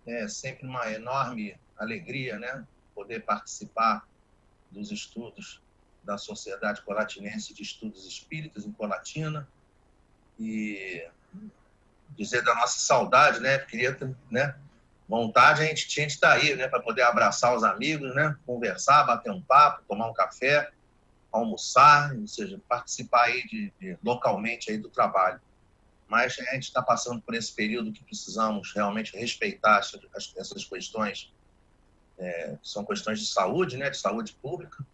É sempre uma enorme alegria, né, poder participar dos estudos da Sociedade Colatinense de Estudos Espíritas em Colatina e dizer da nossa saudade, né? Queria, né? Vontade a gente tinha de estar aí, né? Para poder abraçar os amigos, né? Conversar, bater um papo, tomar um café, almoçar, ou seja, participar aí localmente aí do trabalho. Mas a gente está passando por esse período que precisamos realmente respeitar essas questões, que são questões de saúde, né? De saúde pública.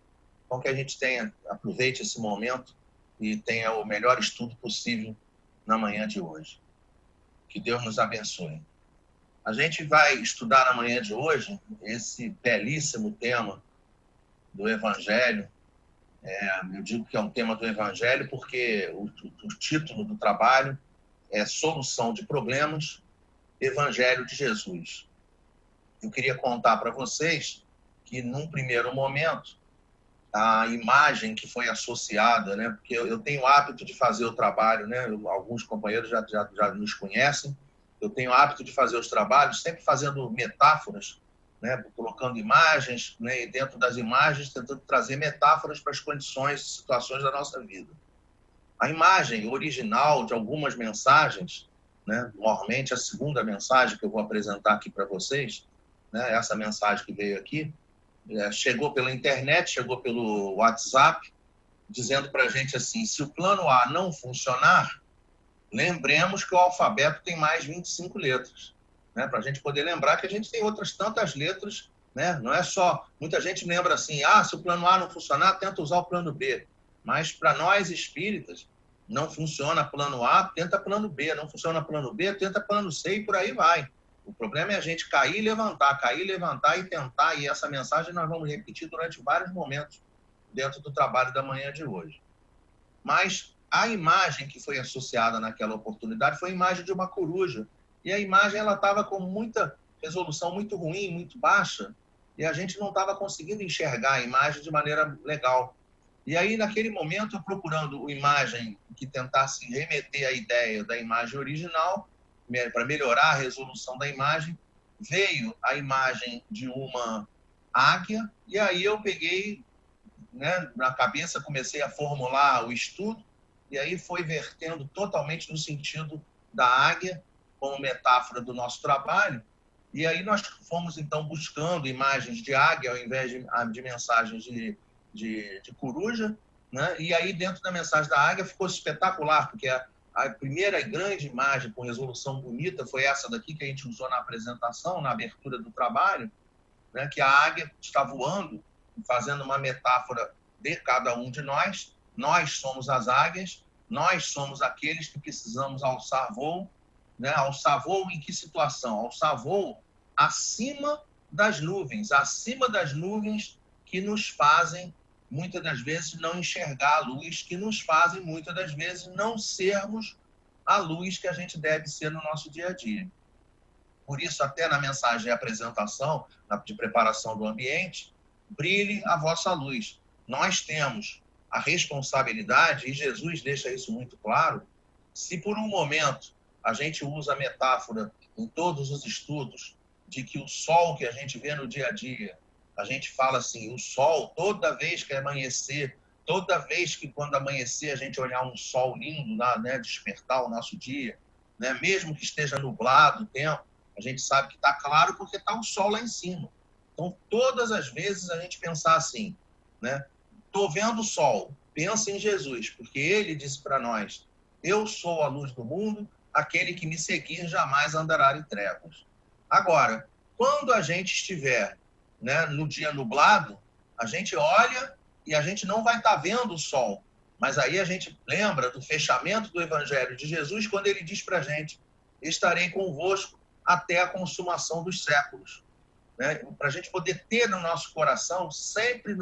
Então que a gente aproveite esse momento e tenha o melhor estudo possível na manhã de hoje. Que Deus nos abençoe. A gente vai estudar na manhã de hoje esse belíssimo tema do Evangelho. Eu digo que é um tema do Evangelho porque o título do trabalho é Solução de Problemas, Evangelho de Jesus. Eu queria contar para vocês que, num primeiro momento, a imagem que foi associada, né? Porque eu tenho o hábito de fazer o trabalho, né? Alguns companheiros já nos conhecem. Eu tenho o hábito de fazer os trabalhos sempre fazendo metáforas, né? Colocando imagens, né? E dentro das imagens tentando trazer metáforas para as condições, situações da nossa vida. A imagem original de algumas mensagens, né? Normalmente a segunda mensagem que eu vou apresentar aqui para vocês, né? Essa mensagem que veio aqui, chegou pela internet, chegou pelo WhatsApp, dizendo para a gente assim: se o plano A não funcionar, lembremos que o alfabeto tem mais 25 letras, né? Para a gente poder lembrar que a gente tem outras tantas letras, né? Não é só. Muita gente lembra assim: se o plano A não funcionar, tenta usar o plano B. Mas para nós espíritas, não funciona plano A, tenta plano B. Não funciona plano B, tenta plano C e por aí vai. O problema é a gente cair e levantar e tentar. E essa mensagem nós vamos repetir durante vários momentos dentro do trabalho da manhã de hoje. Mas a imagem que foi associada naquela oportunidade foi a imagem de uma coruja. E a imagem ela estava com muita resolução muito ruim, muito baixa, e a gente não estava conseguindo enxergar a imagem de maneira legal. E aí, naquele momento, eu procurando uma imagem que tentasse remeter à ideia da imagem original, para melhorar a resolução da imagem, veio a imagem de uma águia, e aí eu peguei, né, na cabeça, comecei a formular o estudo, e aí foi vertendo totalmente no sentido da águia, como metáfora do nosso trabalho, e aí nós fomos, então, buscando imagens de águia ao invés de mensagens de coruja, né? E aí, dentro da mensagem da águia, ficou espetacular, porque a primeira e grande imagem com resolução bonita foi essa daqui que a gente usou na apresentação, na abertura do trabalho, né? Que a águia está voando, fazendo uma metáfora de cada um de nós. Nós somos as águias, nós somos aqueles que precisamos alçar voo, né? Alçar voo em que situação? Alçar voo acima das nuvens que nos fazem, muitas das vezes, não enxergar a luz, que nos fazem, muitas das vezes, não sermos a luz que a gente deve ser no nosso dia a dia. Por isso, até na mensagem de apresentação, de preparação do ambiente, brilhe a vossa luz. Nós temos a responsabilidade, e Jesus deixa isso muito claro, se por um momento a gente usa a metáfora em todos os estudos de que o sol que a gente vê no dia a dia, a gente fala assim, o sol, toda vez que amanhecer, toda vez que quando amanhecer a gente olhar um sol lindo, né, despertar o nosso dia, né, mesmo que esteja nublado o tempo, a gente sabe que está claro porque está o sol lá em cima. Então, todas as vezes a gente pensar assim, né? Estou vendo o sol, pensa em Jesus, porque ele disse para nós, eu sou a luz do mundo, aquele que me seguir jamais andará em trevas. Agora, quando a gente estiver, né, no dia nublado, a gente olha e a gente não vai estar vendo o sol, mas aí a gente lembra do fechamento do Evangelho de Jesus, quando ele diz para a gente, estarei convosco até a consumação dos séculos. Né? Para a gente poder ter no nosso coração, sempre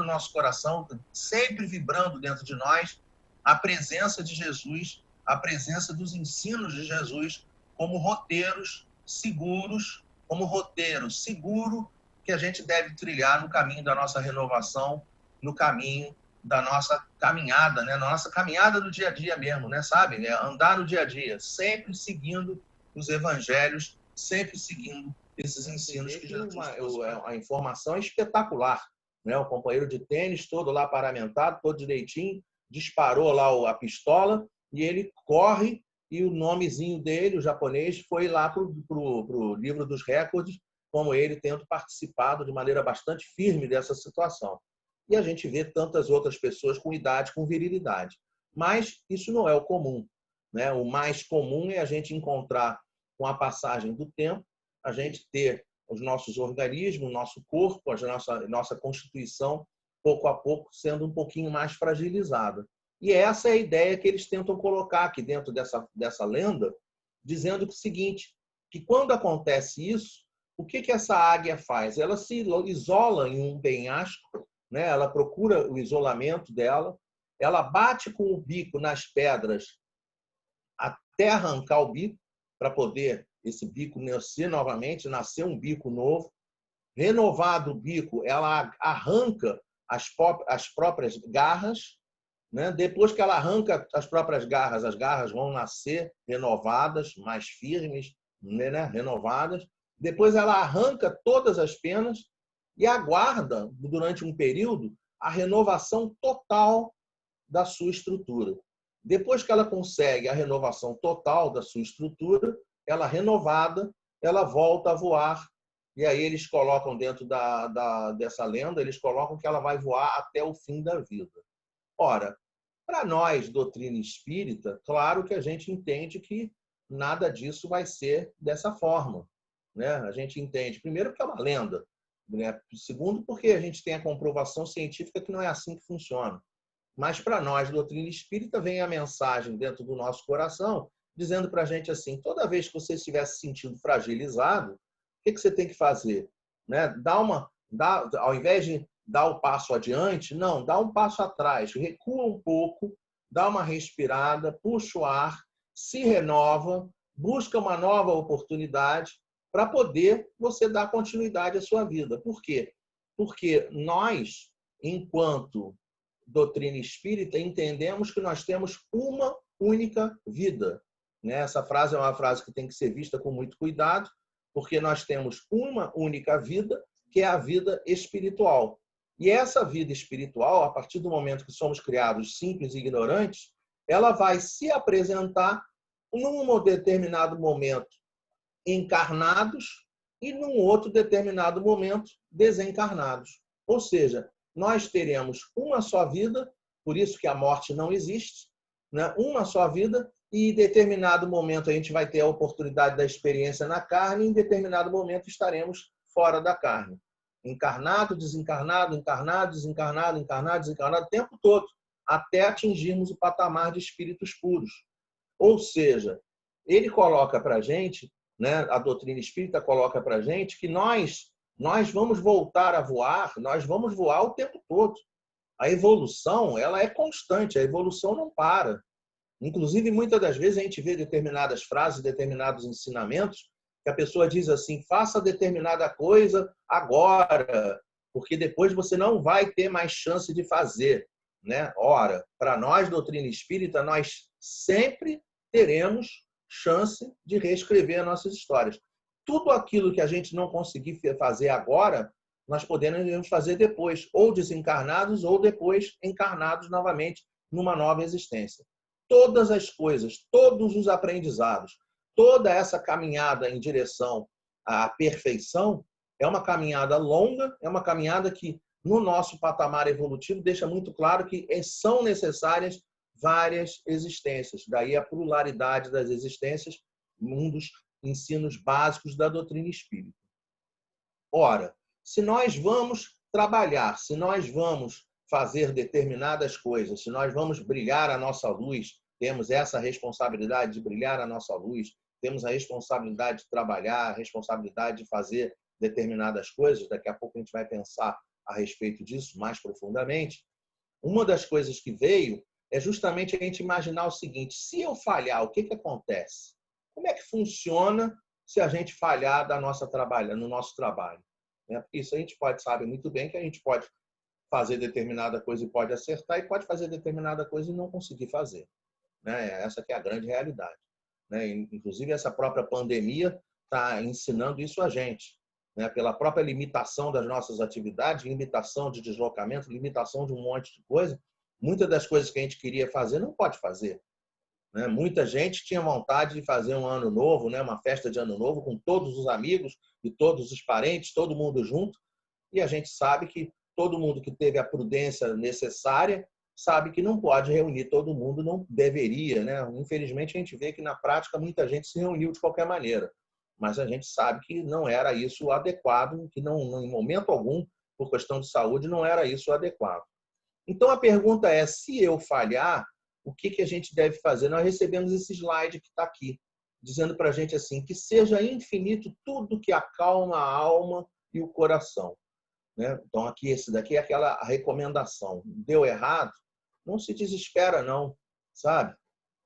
vibrando dentro de nós, a presença de Jesus, a presença dos ensinos de Jesus, como roteiros seguros, como roteiro seguro que a gente deve trilhar no caminho da nossa renovação, no caminho da nossa caminhada, né? Na nossa caminhada do dia a dia mesmo, né? Sabe? Andar no dia a dia, sempre seguindo os evangelhos, sempre seguindo esses ensinos que Jesus trouxe. A informação é espetacular, né? O companheiro de tênis todo lá paramentado, todo direitinho, disparou lá a pistola e ele corre e o nomezinho dele, o japonês, foi lá para o livro dos recordes, como ele tendo participado de maneira bastante firme dessa situação. E a gente vê tantas outras pessoas com idade, com virilidade. Mas isso não é o comum, né? O mais comum é a gente encontrar, com a passagem do tempo, a gente ter os nossos organismos, o nosso corpo, a nossa constituição, pouco a pouco, sendo um pouquinho mais fragilizada. E essa é a ideia que eles tentam colocar aqui dentro dessa lenda, dizendo o seguinte, que quando acontece isso, o que essa águia faz? Ela se isola em um penhasco, né? Ela procura o isolamento dela, ela bate com o bico nas pedras até arrancar o bico, para poder esse bico nascer novamente, nascer um bico novo. Renovado o bico, ela arranca as próprias garras, né? Depois que ela arranca as próprias garras, as garras vão nascer renovadas, mais firmes, né? Renovadas. Depois ela arranca todas as penas e aguarda, durante um período, a renovação total da sua estrutura. Depois que ela consegue a renovação total da sua estrutura, ela renovada, ela volta a voar. E aí eles colocam dentro dessa lenda, eles colocam que ela vai voar até o fim da vida. Ora, para nós, doutrina espírita, claro que a gente entende que nada disso vai ser dessa forma, né? A gente entende, primeiro, que é uma lenda, né? Segundo, porque a gente tem a comprovação científica que não é assim que funciona. Mas para nós, doutrina espírita, vem a mensagem dentro do nosso coração, dizendo para a gente assim, toda vez que você estiver se sentindo fragilizado, o que você tem que fazer? Né? Ao invés de dar o passo adiante, não, dá um passo atrás, recua um pouco, dá uma respirada, puxa o ar, se renova, busca uma nova oportunidade para poder você dar continuidade à sua vida. Por quê? Porque nós, enquanto doutrina espírita, entendemos que nós temos uma única vida. Essa frase é uma frase que tem que ser vista com muito cuidado, porque nós temos uma única vida, que é a vida espiritual. E essa vida espiritual, a partir do momento que somos criados simples e ignorantes, ela vai se apresentar num determinado momento encarnados e num outro determinado momento desencarnados. Ou seja, nós teremos uma só vida, por isso que a morte não existe, né? Uma só vida, e em determinado momento a gente vai ter a oportunidade da experiência na carne, e em determinado momento estaremos fora da carne. Encarnado, desencarnado, encarnado, desencarnado, encarnado, desencarnado, o tempo todo, até atingirmos o patamar de espíritos puros. Ou seja, ele coloca para a gente, né, a doutrina espírita coloca para a gente que nós vamos voltar a voar, nós vamos voar o tempo todo. A evolução, ela é constante, a evolução não para. Inclusive, muitas das vezes a gente vê determinadas frases, determinados ensinamentos, que a pessoa diz assim, faça determinada coisa agora, porque depois você não vai ter mais chance de fazer, né? Ora, para nós, doutrina espírita, nós sempre teremos chance de reescrever as nossas histórias. Tudo aquilo que a gente não conseguir fazer agora, nós podemos fazer depois, ou desencarnados, ou depois encarnados novamente numa nova existência. Todas as coisas, todos os aprendizados, toda essa caminhada em direção à perfeição é uma caminhada longa, é uma caminhada que, no nosso patamar evolutivo, deixa muito claro que são necessárias várias existências. Daí a pluralidade das existências, um dos ensinos básicos da doutrina espírita. Ora, se nós vamos trabalhar, se nós vamos fazer determinadas coisas, se nós vamos brilhar a nossa luz, temos essa responsabilidade de brilhar a nossa luz, temos a responsabilidade de trabalhar, a responsabilidade de fazer determinadas coisas, daqui a pouco a gente vai pensar a respeito disso mais profundamente. Uma das coisas que veio é justamente a gente imaginar o seguinte, se eu falhar, o que acontece? Como é que funciona se a gente falhar no nosso trabalho? Porque isso a gente sabe muito bem que a gente pode fazer determinada coisa e pode acertar, e pode fazer determinada coisa e não conseguir fazer. Essa que é a grande realidade. Inclusive, essa própria pandemia está ensinando isso a gente, né? Pela própria limitação das nossas atividades, limitação de deslocamento, limitação de um monte de coisa. Muitas das coisas que a gente queria fazer não pode fazer, né? Muita gente tinha vontade de fazer um ano novo, né? Uma festa de ano novo com todos os amigos e todos os parentes, todo mundo junto. E a gente sabe que todo mundo que teve a prudência necessária sabe que não pode reunir todo mundo, não deveria, né? Infelizmente, a gente vê que na prática muita gente se reuniu de qualquer maneira, mas a gente sabe que não era isso o adequado, que não, em momento algum, por questão de saúde, não era isso o adequado. Então, a pergunta é, se eu falhar, o que a gente deve fazer? Nós recebemos esse slide que está aqui, dizendo para a gente assim, que seja infinito tudo que acalma a alma e o coração. Né? Então, aqui, esse daqui é aquela recomendação. Deu errado? Não se desespera, não, sabe?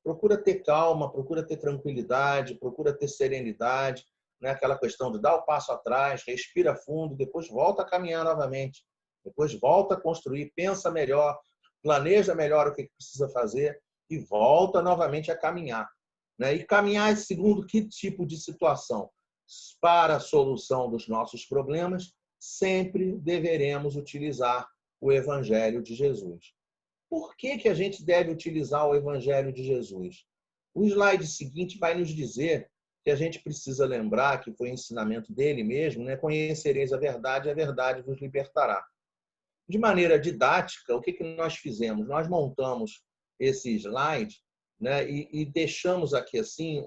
Procura ter calma, procura ter tranquilidade, procura ter serenidade, né? Aquela questão de dar o passo atrás, respira fundo, depois volta a caminhar novamente, depois volta a construir, pensa melhor, planeja melhor o que precisa fazer e volta novamente a caminhar. Né? E caminhar segundo que tipo de situação? Para a solução dos nossos problemas, sempre deveremos utilizar o Evangelho de Jesus. Por que a gente deve utilizar o Evangelho de Jesus? O slide seguinte vai nos dizer que a gente precisa lembrar, que foi ensinamento dele mesmo, né? Conhecereis a verdade vos libertará. De maneira didática, o que nós fizemos? Nós montamos esse slide, né? E deixamos aqui assim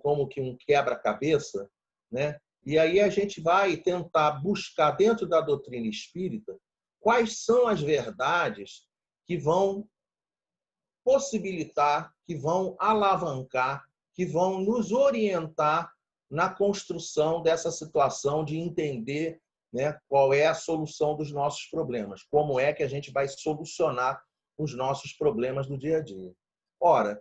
como que um quebra-cabeça, né? E aí a gente vai tentar buscar dentro da doutrina espírita quais são as verdades que vão possibilitar, que vão alavancar, que vão nos orientar na construção dessa situação de entender, né, qual é a solução dos nossos problemas, como é que a gente vai solucionar os nossos problemas do dia a dia. Ora,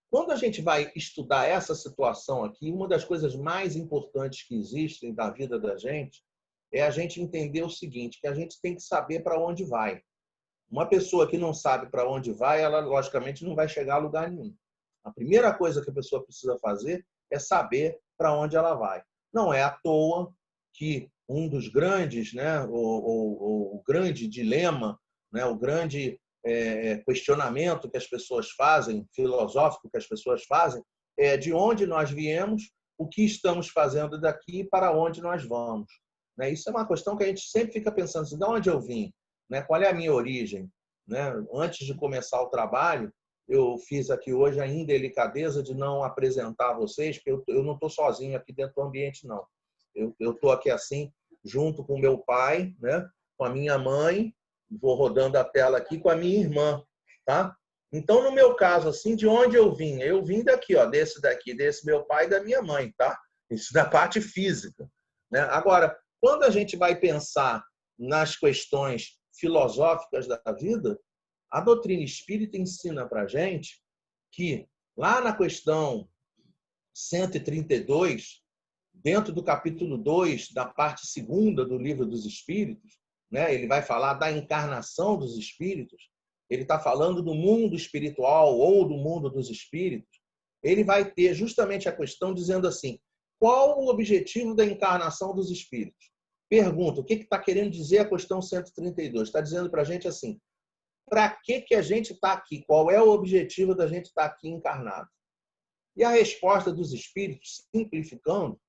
quando a gente vai estudar essa situação aqui, uma das coisas mais importantes que existem na vida da gente é a gente entender o seguinte, que a gente tem que saber para onde vai. Uma pessoa que não sabe para onde vai, ela logicamente não vai chegar a lugar nenhum. A primeira coisa que a pessoa precisa fazer é saber para onde ela vai. Não é à toa que um dos grandes, né, o grande dilema, né, o grande questionamento que as pessoas fazem, filosófico que as pessoas fazem, é de onde nós viemos, o que estamos fazendo daqui e para onde nós vamos. Né? Isso é uma questão que a gente sempre fica pensando assim, de onde eu vim? Né? Qual é a minha origem? Né? Antes de começar o trabalho, eu fiz aqui hoje a indelicadeza de não apresentar a vocês, porque eu não estou sozinho aqui dentro do ambiente, não. Eu estou aqui assim, junto com meu pai, né? Com a minha mãe, vou rodando a tela aqui, com a minha irmã. Tá? Então, no meu caso, assim, de onde eu vim? Eu vim daqui, ó, desse daqui, desse meu pai e da minha mãe. Tá? Isso da parte física. Né? Agora, quando a gente vai pensar nas questões filosóficas da vida, a doutrina espírita ensina para a gente que, lá na questão 132, dentro do capítulo 2, da parte 2ª do Livro dos Espíritos, né, ele vai falar da encarnação dos espíritos, ele está falando do mundo espiritual ou do mundo dos espíritos, ele vai ter justamente a questão dizendo assim, qual o objetivo da encarnação dos espíritos? Pergunta, o que está querendo dizer a questão 132? Está dizendo para a gente assim, para que a gente está aqui? Qual é o objetivo da gente estar aqui encarnado? E a resposta dos espíritos, simplificando,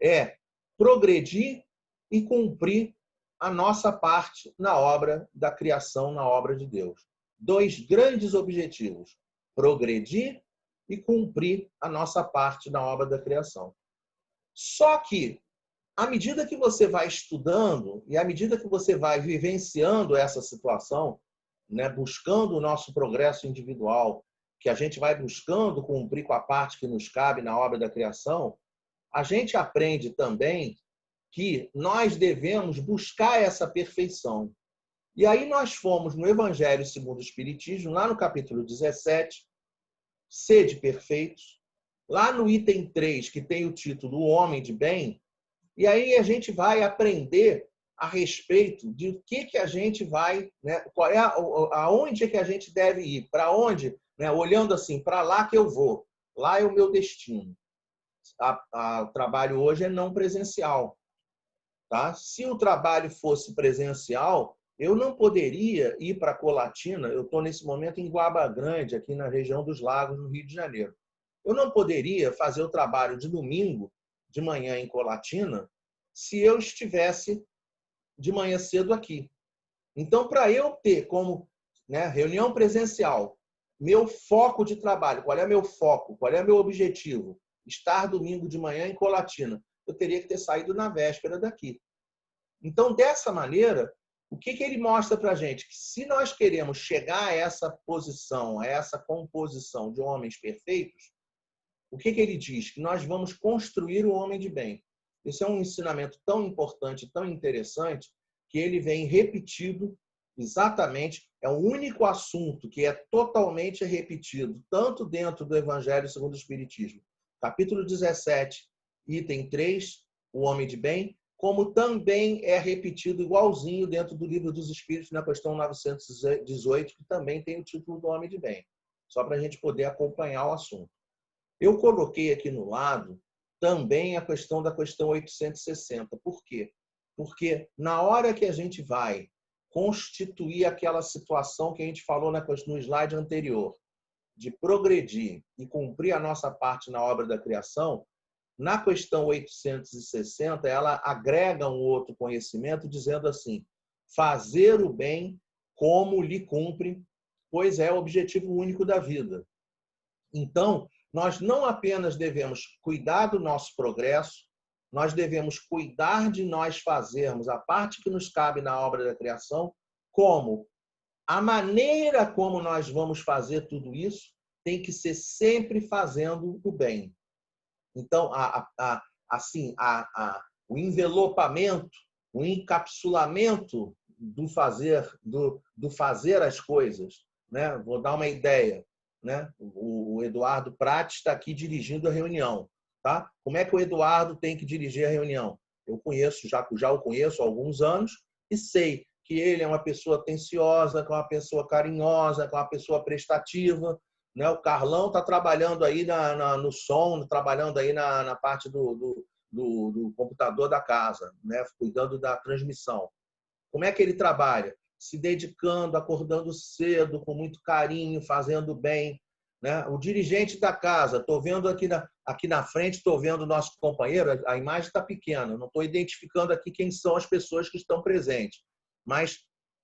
é progredir e cumprir a nossa parte na obra da criação, na obra de Deus. 2 grandes objetivos, progredir e cumprir a nossa parte na obra da criação. Só que, à medida que você vai estudando e à medida que você vai vivenciando essa situação, né, buscando o nosso progresso individual, que a gente vai buscando cumprir com a parte que nos cabe na obra da criação, a gente aprende também que nós devemos buscar essa perfeição. E aí nós fomos no Evangelho segundo o Espiritismo, lá no capítulo 17, Sede perfeitos, lá no item 3, que tem o título O Homem de Bem, e aí a gente vai aprender a respeito de o que a gente vai, né, qual é aonde é que a gente deve ir, para onde, né, olhando assim, para lá que eu vou, lá é o meu destino. o trabalho hoje é não presencial. Tá? Se o trabalho fosse presencial, eu não poderia ir para Colatina. Eu estou nesse momento em Guaba Grande, aqui na região dos Lagos, no Rio de Janeiro. Eu não poderia fazer o trabalho de domingo, de manhã em Colatina, se eu estivesse de manhã cedo aqui. Então, para eu ter como, né, reunião presencial, meu foco de trabalho, qual é meu foco, qual é meu objetivo? Estar domingo de manhã em Colatina. Eu teria que ter saído na véspera daqui. Então, dessa maneira, o que ele mostra para a gente? Que se nós queremos chegar a essa posição, a essa composição de homens perfeitos, o que ele diz? Que nós vamos construir o homem de bem. Esse é um ensinamento tão importante, tão interessante, que ele vem repetido exatamente, é o único assunto que é totalmente repetido, tanto dentro do Evangelho segundo o Espiritismo, capítulo 17, item 3, o homem de bem, como também é repetido igualzinho dentro do Livro dos Espíritos, na questão 918, que também tem o título do homem de bem, só para a gente poder acompanhar o assunto. Eu coloquei aqui no lado também a questão da questão 860. Por quê? Porque na hora que a gente vai constituir aquela situação que a gente falou no slide anterior, de progredir e cumprir a nossa parte na obra da criação, na questão 860, ela agrega um outro conhecimento dizendo assim, fazer o bem como lhe cumpre, pois é o objetivo único da vida. Então, nós não apenas devemos cuidar do nosso progresso, nós devemos cuidar de nós fazermos a parte que nos cabe na obra da criação, como a maneira como nós vamos fazer tudo isso tem que ser sempre fazendo o bem. Então, o envelopamento, o encapsulamento do fazer as coisas, né? Vou dar uma ideia. Né? O Eduardo Prati está aqui dirigindo a reunião. Tá? Como é que o Eduardo tem que dirigir a reunião? Eu conheço, já o conheço há alguns anos e sei que ele é uma pessoa atenciosa, que é uma pessoa carinhosa, que é uma pessoa prestativa. Né? O Carlão está trabalhando aí no som, trabalhando aí na parte do computador da casa, né? Cuidando da transmissão. Como é que ele trabalha? Se dedicando, acordando cedo, com muito carinho, fazendo bem. Né? O dirigente da casa, estou vendo aqui na frente, estou vendo o nosso companheiro, a imagem está pequena, não estou identificando aqui quem são as pessoas que estão presentes. Mas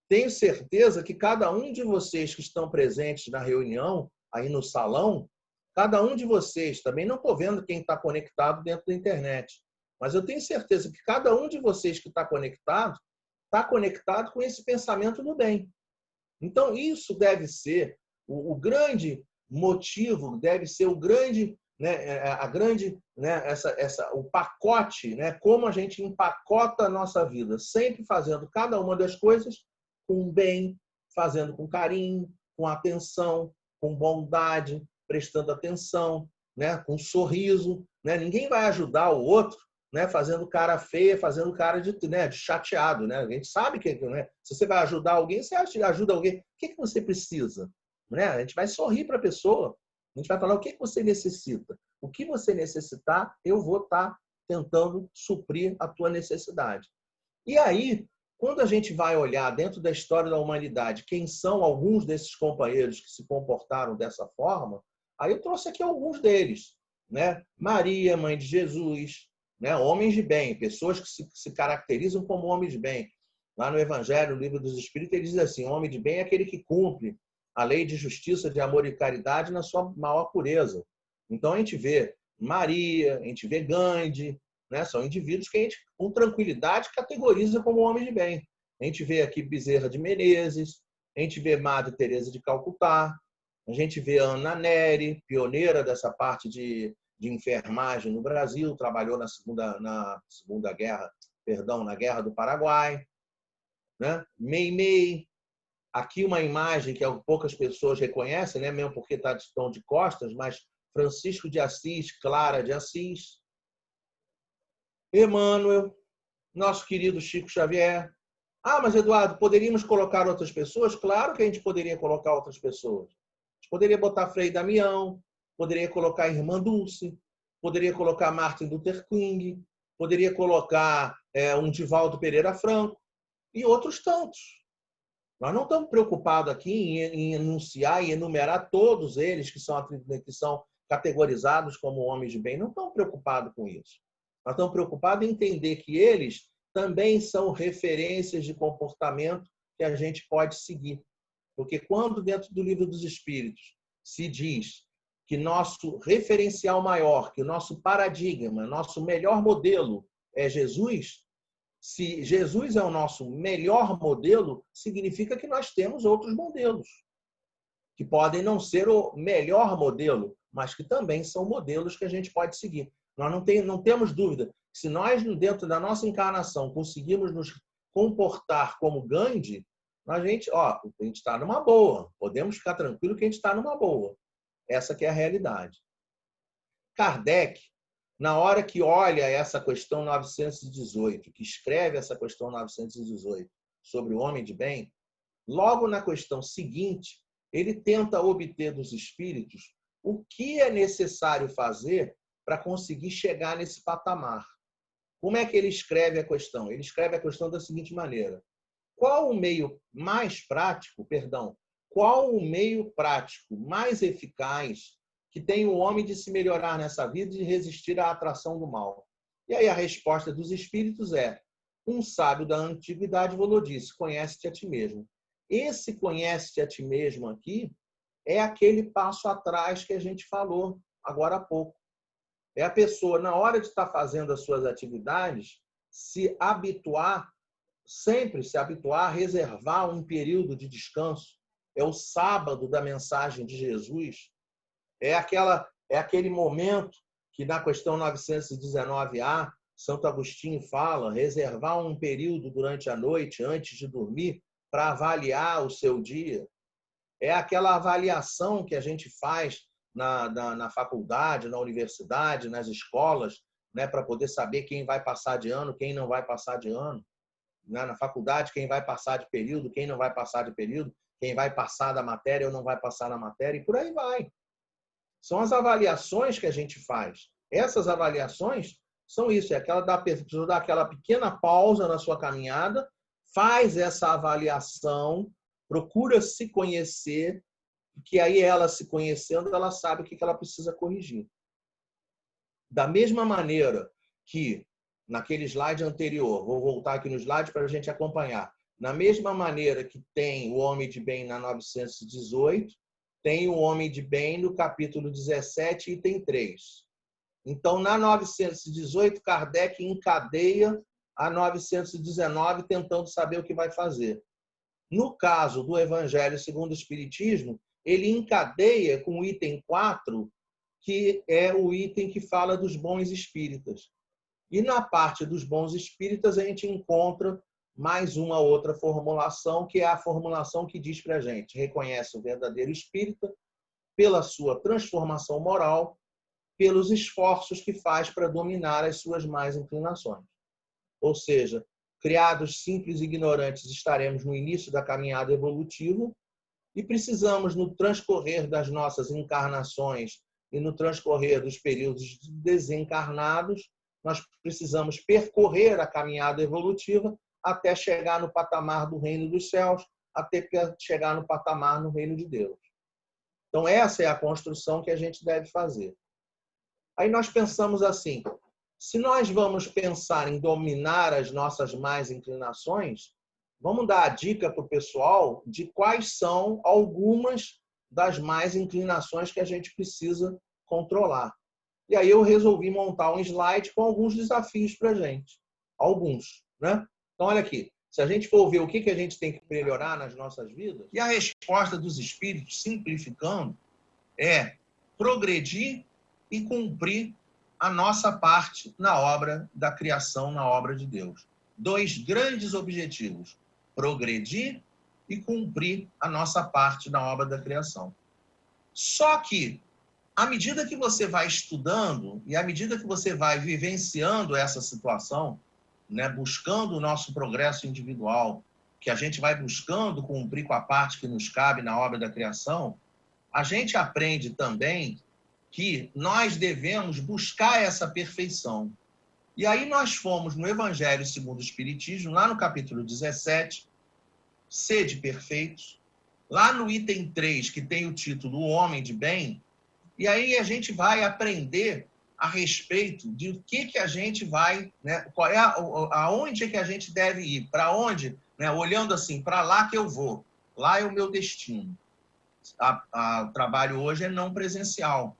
tenho certeza que cada um de vocês que estão presentes na reunião, aí no salão, cada um de vocês, também não estou vendo quem está conectado dentro da internet, mas eu tenho certeza que cada um de vocês que está conectado com esse pensamento do bem. Então, isso deve ser o grande motivo, deve ser o grande, né, o pacote, né, como a gente empacota a nossa vida, sempre fazendo cada uma das coisas com bem, fazendo com carinho, com atenção, com bondade, prestando atenção, né, com sorriso. Né? Ninguém vai ajudar o outro, né, fazendo cara feia, fazendo cara de chateado. Né? A gente sabe que, né, se você vai ajudar alguém, você ajuda alguém. O que você precisa? Né? A gente vai sorrir para a pessoa. A gente vai falar o que você necessita. O que você necessitar, eu vou estar tentando suprir a tua necessidade. E aí, quando a gente vai olhar dentro da história da humanidade quem são alguns desses companheiros que se comportaram dessa forma, aí eu trouxe aqui alguns deles. Né? Maria, mãe de Jesus, né? Homens de bem, pessoas que se caracterizam como homens de bem. Lá no Evangelho, no Livro dos Espíritos, ele diz assim, homem de bem é aquele que cumpre a lei de justiça, de amor e caridade na sua maior pureza. Então, a gente vê Maria, a gente vê Gandhi, né? São indivíduos que a gente, com tranquilidade, categoriza como homens de bem. A gente vê aqui Bezerra de Menezes, a gente vê Madre Teresa de Calcutá, a gente vê Ana Nery, pioneira dessa parte de enfermagem no Brasil, trabalhou na Guerra do Paraguai. Né? Meimei, aqui uma imagem que poucas pessoas reconhecem, né? Mesmo porque estão de costas, mas Francisco de Assis, Clara de Assis, Emmanuel, nosso querido Chico Xavier. Ah, mas Eduardo, poderíamos colocar outras pessoas? Claro que a gente poderia colocar outras pessoas. A gente poderia botar Frei Damião, poderia colocar a Irmã Dulce, poderia colocar Martin Luther King, poderia colocar um Divaldo Pereira Franco e outros tantos. Nós não estamos preocupados aqui em enunciar e enumerar todos eles que são categorizados como homens de bem. Não estamos preocupados com isso. Nós estamos preocupados em entender que eles também são referências de comportamento que a gente pode seguir. Porque quando dentro do Livro dos Espíritos se diz que nosso referencial maior, que o nosso paradigma, nosso melhor modelo é Jesus, se Jesus é o nosso melhor modelo, significa que nós temos outros modelos, que podem não ser o melhor modelo, mas que também são modelos que a gente pode seguir. Nós não temos dúvida que se nós, dentro da nossa encarnação, conseguirmos nos comportar como Gandhi, a gente está numa boa. Podemos ficar tranquilo que a gente está numa boa. Essa que é a realidade. Kardec, na hora que olha essa questão 918, que escreve essa questão 918 sobre o homem de bem, logo na questão seguinte, ele tenta obter dos espíritos o que é necessário fazer para conseguir chegar nesse patamar. Como é que ele escreve a questão? Ele escreve a questão da seguinte maneira: qual o meio prático mais eficaz que tem o homem de se melhorar nessa vida e de resistir à atração do mal? E aí a resposta dos espíritos é: um sábio da antiguidade falou disso, conhece-te a ti mesmo. Esse conhece-te a ti mesmo aqui é aquele passo atrás que a gente falou agora há pouco. É a pessoa, na hora de estar fazendo as suas atividades, sempre se habituar a reservar um período de descanso. É o sábado da mensagem de Jesus. É aquele momento que, na questão 919A, Santo Agostinho fala, reservar um período durante a noite, antes de dormir, para avaliar o seu dia. É aquela avaliação que a gente faz na faculdade, na universidade, nas escolas, né, para poder saber quem vai passar de ano, quem não vai passar de ano. Na faculdade, quem vai passar de período, quem não vai passar de período, quem vai passar da matéria ou não vai passar na matéria, e por aí vai. São as avaliações que a gente faz. Essas avaliações são isso, é aquela da pessoa dar aquela pequena pausa na sua caminhada, faz essa avaliação, procura se conhecer, que aí ela se conhecendo, ela sabe o que ela precisa corrigir. Da mesma maneira que naquele slide anterior, vou voltar aqui no slide para a gente acompanhar, na mesma maneira que tem o homem de bem na 918, tem o homem de bem no capítulo 17, item 3. Então, na 918, Kardec encadeia a 919, tentando saber o que vai fazer. No caso do Evangelho segundo o Espiritismo, ele encadeia com o item 4, que é o item que fala dos bons espíritas. E na parte dos bons espíritas, a gente encontra mais uma outra formulação, que é a formulação que diz para a gente: reconhece o verdadeiro espírita pela sua transformação moral, pelos esforços que faz para dominar as suas más inclinações. Ou seja, criados simples e ignorantes, estaremos no início da caminhada evolutiva e precisamos, no transcorrer das nossas encarnações e no transcorrer dos períodos desencarnados, nós precisamos percorrer a caminhada evolutiva até chegar no patamar do reino dos céus, até chegar no patamar no reino de Deus. Então, essa é a construção que a gente deve fazer. Aí nós pensamos assim: se nós vamos pensar em dominar as nossas más inclinações, vamos dar a dica para o pessoal de quais são algumas das más inclinações que a gente precisa controlar. E aí eu resolvi montar um slide com alguns desafios para a gente. Alguns, né? Então, olha aqui. Se a gente for ver o que a gente tem que melhorar nas nossas vidas, e a resposta dos espíritos, simplificando, é progredir e cumprir a nossa parte na obra da criação, na obra de Deus. 2 grandes objetivos: progredir e cumprir a nossa parte na obra da criação. Só que, à medida que você vai estudando e à medida que você vai vivenciando essa situação, né, buscando o nosso progresso individual, que a gente vai buscando cumprir com a parte que nos cabe na obra da criação, a gente aprende também que nós devemos buscar essa perfeição. E aí nós fomos no Evangelho segundo o Espiritismo, lá no capítulo 17, Sede perfeitos, lá no item 3, que tem o título O Homem de Bem, e aí a gente vai aprender a respeito de o que a gente vai, né, qual é aonde é que a gente deve ir, para onde, né, olhando assim, para lá que eu vou, lá é o meu destino. O trabalho hoje é não presencial.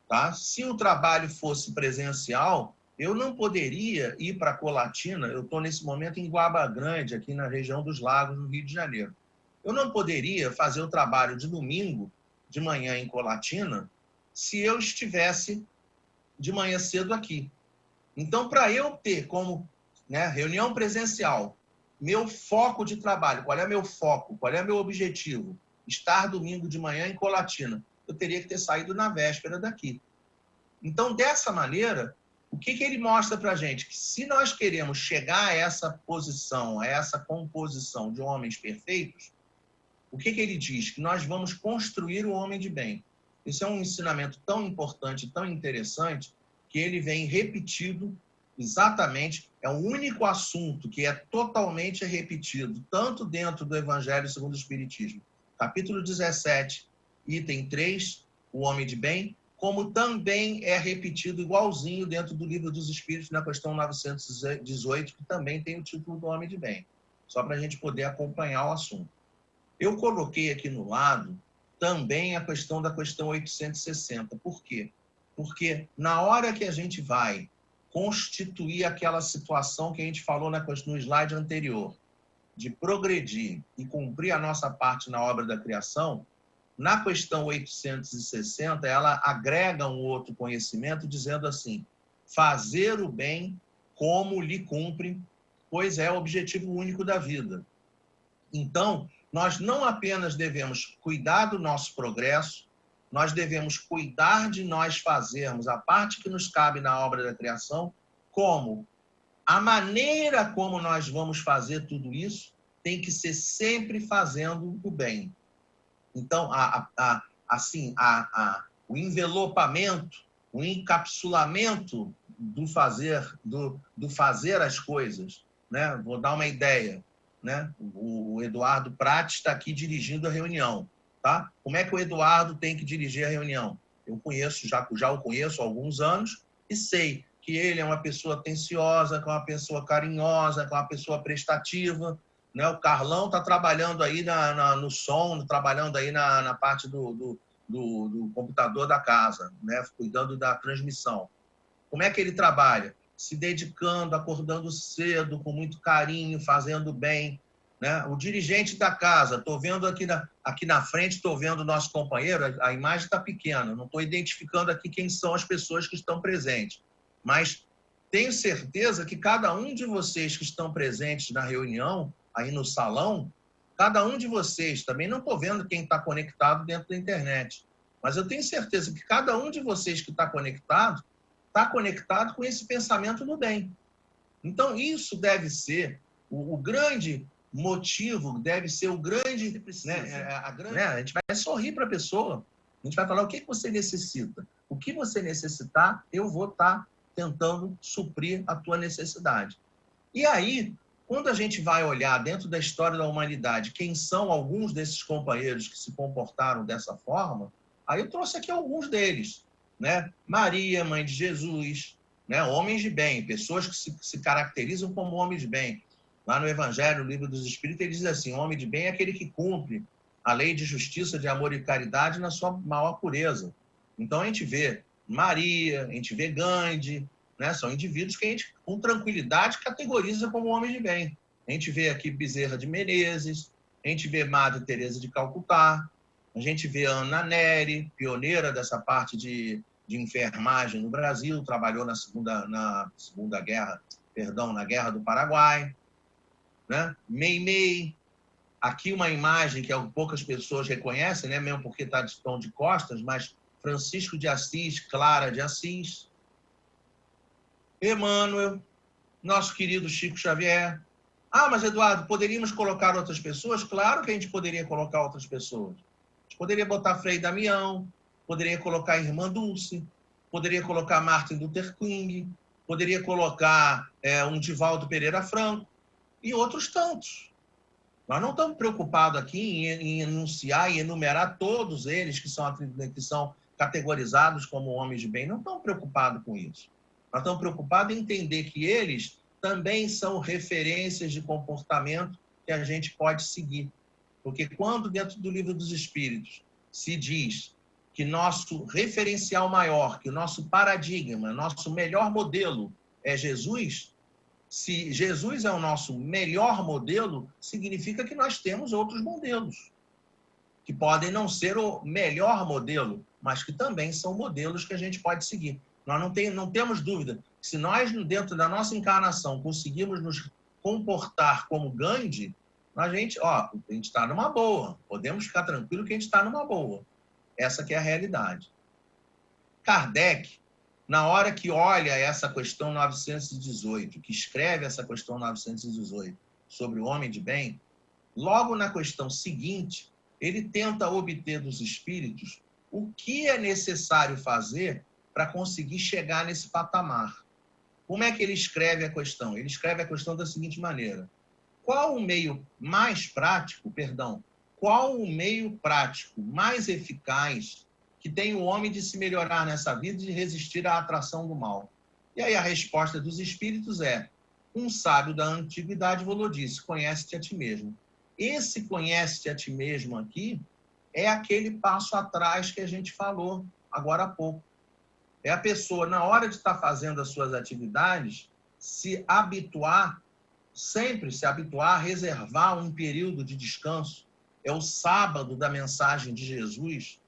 Tá? Se o trabalho fosse presencial, eu não poderia ir para Colatina. Eu estou nesse momento em Guaba Grande, aqui na região dos Lagos, no Rio de Janeiro. Eu não poderia fazer o trabalho de domingo, de manhã em Colatina, se eu estivesse de manhã cedo aqui. Então, para eu ter como, né, reunião presencial, meu foco de trabalho, qual é meu foco, qual é meu objetivo? Estar domingo de manhã em Colatina. Eu teria que ter saído na véspera daqui. Então, dessa maneira, o que ele mostra para a gente? Que se nós queremos chegar a essa posição, a essa composição de homens perfeitos, o que ele diz? Que nós vamos construir o homem de bem. Isso é um ensinamento tão importante, tão interessante, que ele vem repetido exatamente, é o único assunto que é totalmente repetido, tanto dentro do Evangelho segundo o Espiritismo, capítulo 17, item 3, o homem de bem, como também é repetido igualzinho dentro do Livro dos Espíritos, na questão 918, que também tem o título do homem de bem, só para a gente poder acompanhar o assunto. Eu coloquei aqui no lado também a questão da questão 860. Por quê? Porque na hora que a gente vai constituir aquela situação que a gente falou no slide anterior, de progredir e cumprir a nossa parte na obra da criação, na questão 860, ela agrega um outro conhecimento dizendo assim, fazer o bem como lhe cumpre, pois é o objetivo único da vida. Então, nós não apenas devemos cuidar do nosso progresso, nós devemos cuidar de nós fazermos a parte que nos cabe na obra da criação, como a maneira como nós vamos fazer tudo isso tem que ser sempre fazendo o bem. Então, o envelopamento, o encapsulamento do fazer as coisas, né? Vou dar uma ideia, né? O Eduardo Prates está aqui dirigindo a reunião, tá? Como é que o Eduardo tem que dirigir a reunião? Eu conheço, já o conheço há alguns anos e sei que ele é uma pessoa atenciosa, que é uma pessoa carinhosa, que é uma pessoa prestativa, né? O Carlão está trabalhando aí no som, trabalhando aí na parte do computador da casa, né? Cuidando da transmissão. Como é que ele trabalha? Se dedicando, acordando cedo, com muito carinho, fazendo bem, né? O dirigente da casa, estou vendo aqui na frente, estou vendo o nosso companheiro, a imagem está pequena, não estou identificando aqui quem são as pessoas que estão presentes, mas tenho certeza que cada um de vocês que estão presentes na reunião, aí no salão, cada um de vocês, também não estou vendo quem está conectado dentro da internet, mas eu tenho certeza que cada um de vocês que está conectado com esse pensamento do bem. Então, isso deve ser o grande motivo, deve ser o grande... A gente vai sorrir para a pessoa, a gente vai falar o que você necessita. O que você necessitar, eu vou estar tentando suprir a tua necessidade. E aí, quando a gente vai olhar dentro da história da humanidade quem são alguns desses companheiros que se comportaram dessa forma, aí eu trouxe aqui alguns deles, né? Maria, mãe de Jesus, né? Homens de bem, pessoas que se caracterizam como homens de bem. Lá no Evangelho, no Livro dos Espíritos, ele diz assim, homem de bem é aquele que cumpre a lei de justiça, de amor e caridade na sua maior pureza. Então, a gente vê Maria, a gente vê Gandhi, né? São indivíduos que a gente, com tranquilidade, categoriza como homens de bem. A gente vê aqui Bezerra de Menezes, a gente vê Madre Teresa de Calcutá, a gente vê Ana Nery, pioneira dessa parte de enfermagem no Brasil, trabalhou na Segunda Guerra, na Guerra do Paraguai, né? Meimei, aqui uma imagem que poucas pessoas reconhecem, né? Mesmo porque está de tom de costas, mas Francisco de Assis, Clara de Assis, Emmanuel, nosso querido Chico Xavier. Ah, mas Eduardo, poderíamos colocar outras pessoas? Claro que a gente poderia colocar outras pessoas. A gente poderia botar Frei Damião, poderia colocar a Irmã Dulce, poderia colocar Martin Luther King, poderia colocar um Divaldo Pereira Franco e outros tantos. Nós não estamos preocupados aqui em enunciar e enumerar todos eles que são categorizados como homens de bem. Não estamos preocupados com isso. Nós estamos preocupados em entender que eles também são referências de comportamento que a gente pode seguir. Porque quando dentro do Livro dos Espíritos se diz que nosso referencial maior, que o nosso paradigma, nosso melhor modelo é Jesus, se Jesus é o nosso melhor modelo, significa que nós temos outros modelos, que podem não ser o melhor modelo, mas que também são modelos que a gente pode seguir. Nós não temos dúvida que se nós, dentro da nossa encarnação, conseguirmos nos comportar como Gandhi, a gente está numa boa. Podemos ficar tranquilo que a gente está numa boa. Essa que é a realidade. Kardec, na hora que olha essa questão 918, que escreve essa questão 918 sobre o homem de bem, logo na questão seguinte, ele tenta obter dos espíritos o que é necessário fazer para conseguir chegar nesse patamar. Como é que ele escreve a questão? Ele escreve a questão da seguinte maneira: qual o meio prático mais eficaz que tem o homem de se melhorar nessa vida e de resistir à atração do mal? E aí a resposta dos espíritos é: um sábio da antiguidade falou disso, conhece-te a ti mesmo. Esse conhece-te a ti mesmo aqui é aquele passo atrás que a gente falou agora há pouco. É a pessoa, na hora de estar fazendo as suas atividades, sempre se habituar a reservar um período de descanso. É o sábado da mensagem de Jesus.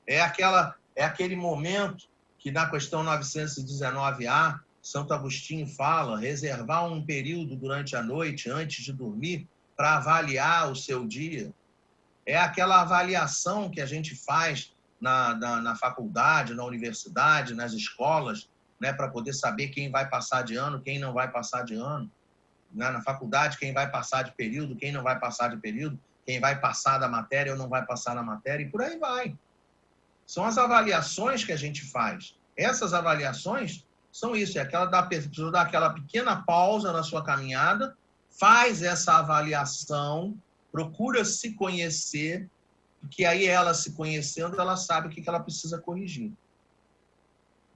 É aquele momento que, na questão 919A, Santo Agostinho fala, reservar um período durante a noite, antes de dormir, para avaliar o seu dia. É aquela avaliação que a gente faz na faculdade, na universidade, nas escolas, né, para poder saber quem vai passar de ano, quem não vai passar de ano. Na faculdade, quem vai passar de período, quem não vai passar de período, quem vai passar da matéria ou não vai passar na matéria, e por aí vai. São as avaliações que a gente faz. Essas avaliações são isso, é aquela da pessoa dar aquela pequena pausa na sua caminhada, faz essa avaliação, procura se conhecer, porque aí ela se conhecendo, ela sabe o que ela precisa corrigir.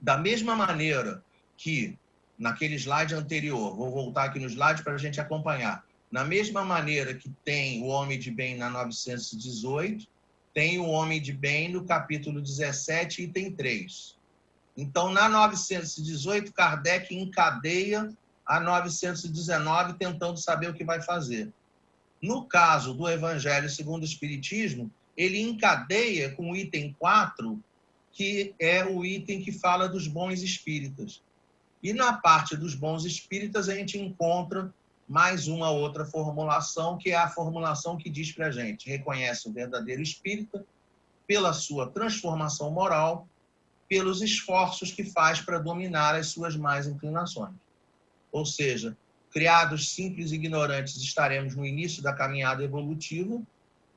Da mesma maneira que naquele slide anterior, vou voltar aqui no slide para a gente acompanhar. Na mesma maneira que tem o homem de bem na 918, tem o homem de bem no capítulo 17, item 3. Então, na 918, Kardec encadeia a 919, tentando saber o que vai fazer. No caso do Evangelho segundo o Espiritismo, ele encadeia com o item 4, que é o item que fala dos bons espíritas. E na parte dos bons espíritas, a gente encontra mais uma outra formulação, que é a formulação que diz para a gente: reconhece o verdadeiro espírita pela sua transformação moral, pelos esforços que faz para dominar as suas más inclinações. Ou seja, criados simples e ignorantes, estaremos no início da caminhada evolutiva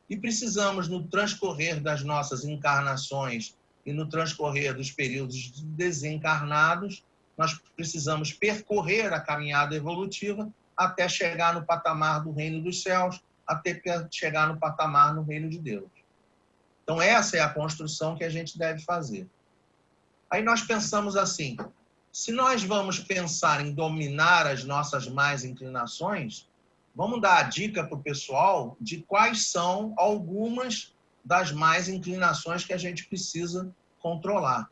e precisamos, no transcorrer das nossas encarnações e no transcorrer dos períodos desencarnados, nós precisamos percorrer a caminhada evolutiva até chegar no patamar do reino dos céus, até chegar no patamar no reino de Deus. Então, essa é a construção que a gente deve fazer. Aí nós pensamos assim: se nós vamos pensar em dominar as nossas más inclinações, vamos dar a dica para o pessoal de quais são algumas das más inclinações que a gente precisa controlar.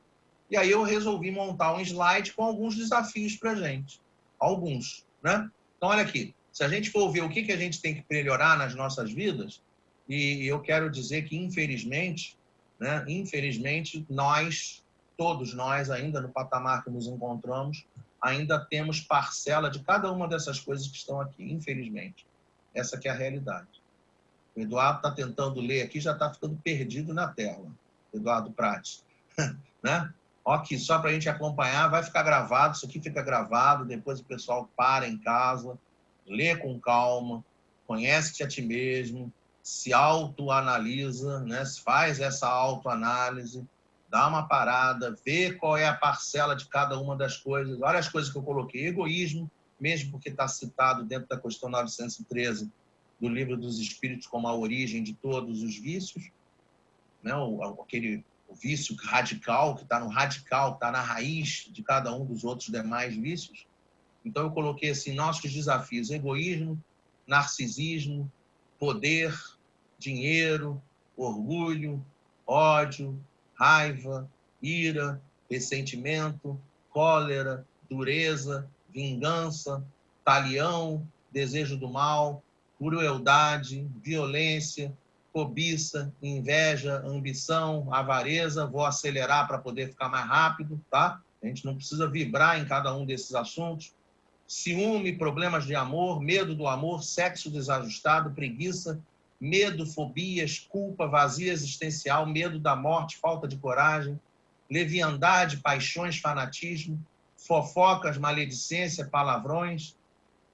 E aí eu resolvi montar um slide com alguns desafios para a gente. Alguns, né? Então, olha aqui. Se a gente for ver o que a gente tem que melhorar nas nossas vidas, e eu quero dizer que, infelizmente, né, todos nós, ainda no patamar que nos encontramos, ainda temos parcela de cada uma dessas coisas que estão aqui, infelizmente. Essa que é a realidade. O Eduardo está tentando ler aqui, já está ficando perdido na tela. Eduardo Prates. Né? Aqui, só para a gente acompanhar, vai ficar gravado, isso aqui fica gravado, depois o pessoal para em casa, lê com calma, conhece-te a ti mesmo, se autoanalisa, né? Faz essa autoanálise, dá uma parada, vê qual é a parcela de cada uma das coisas. Olha as coisas que eu coloquei. Egoísmo, mesmo porque está citado dentro da questão 913 do Livro dos Espíritos como a origem de todos os vícios, né? O vício radical, que está no radical, está na raiz de cada um dos outros demais vícios. Então, eu coloquei assim, nossos desafios: egoísmo, narcisismo, poder, dinheiro, orgulho, ódio, raiva, ira, ressentimento, cólera, dureza, vingança, talião, desejo do mal, crueldade, violência, cobiça, inveja, ambição, avareza. Vou acelerar para poder ficar mais rápido, tá? A gente não precisa vibrar em cada um desses assuntos. Ciúme, problemas de amor, medo do amor, sexo desajustado, preguiça, medo, fobias, culpa, vazio existencial, medo da morte, falta de coragem, leviandade, paixões, fanatismo, fofocas, maledicência, palavrões.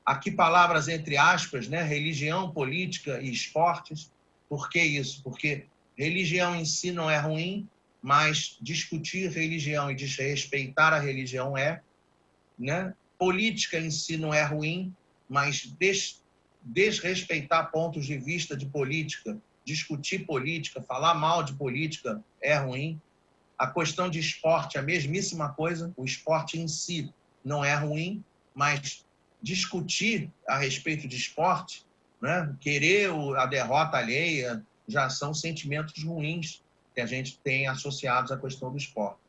Aqui palavras entre aspas, né? Religião, política e esportes. Por que isso? Porque religião em si não é ruim, mas discutir religião e desrespeitar a religião é, né? Política em si não é ruim, mas desrespeitar pontos de vista de política, discutir política, falar mal de política é ruim. A questão de esporte é a mesmíssima coisa. O esporte em si não é ruim, mas discutir a respeito de esporte, né? Querer a derrota alheia, já são sentimentos ruins que a gente tem associados à questão do esporte.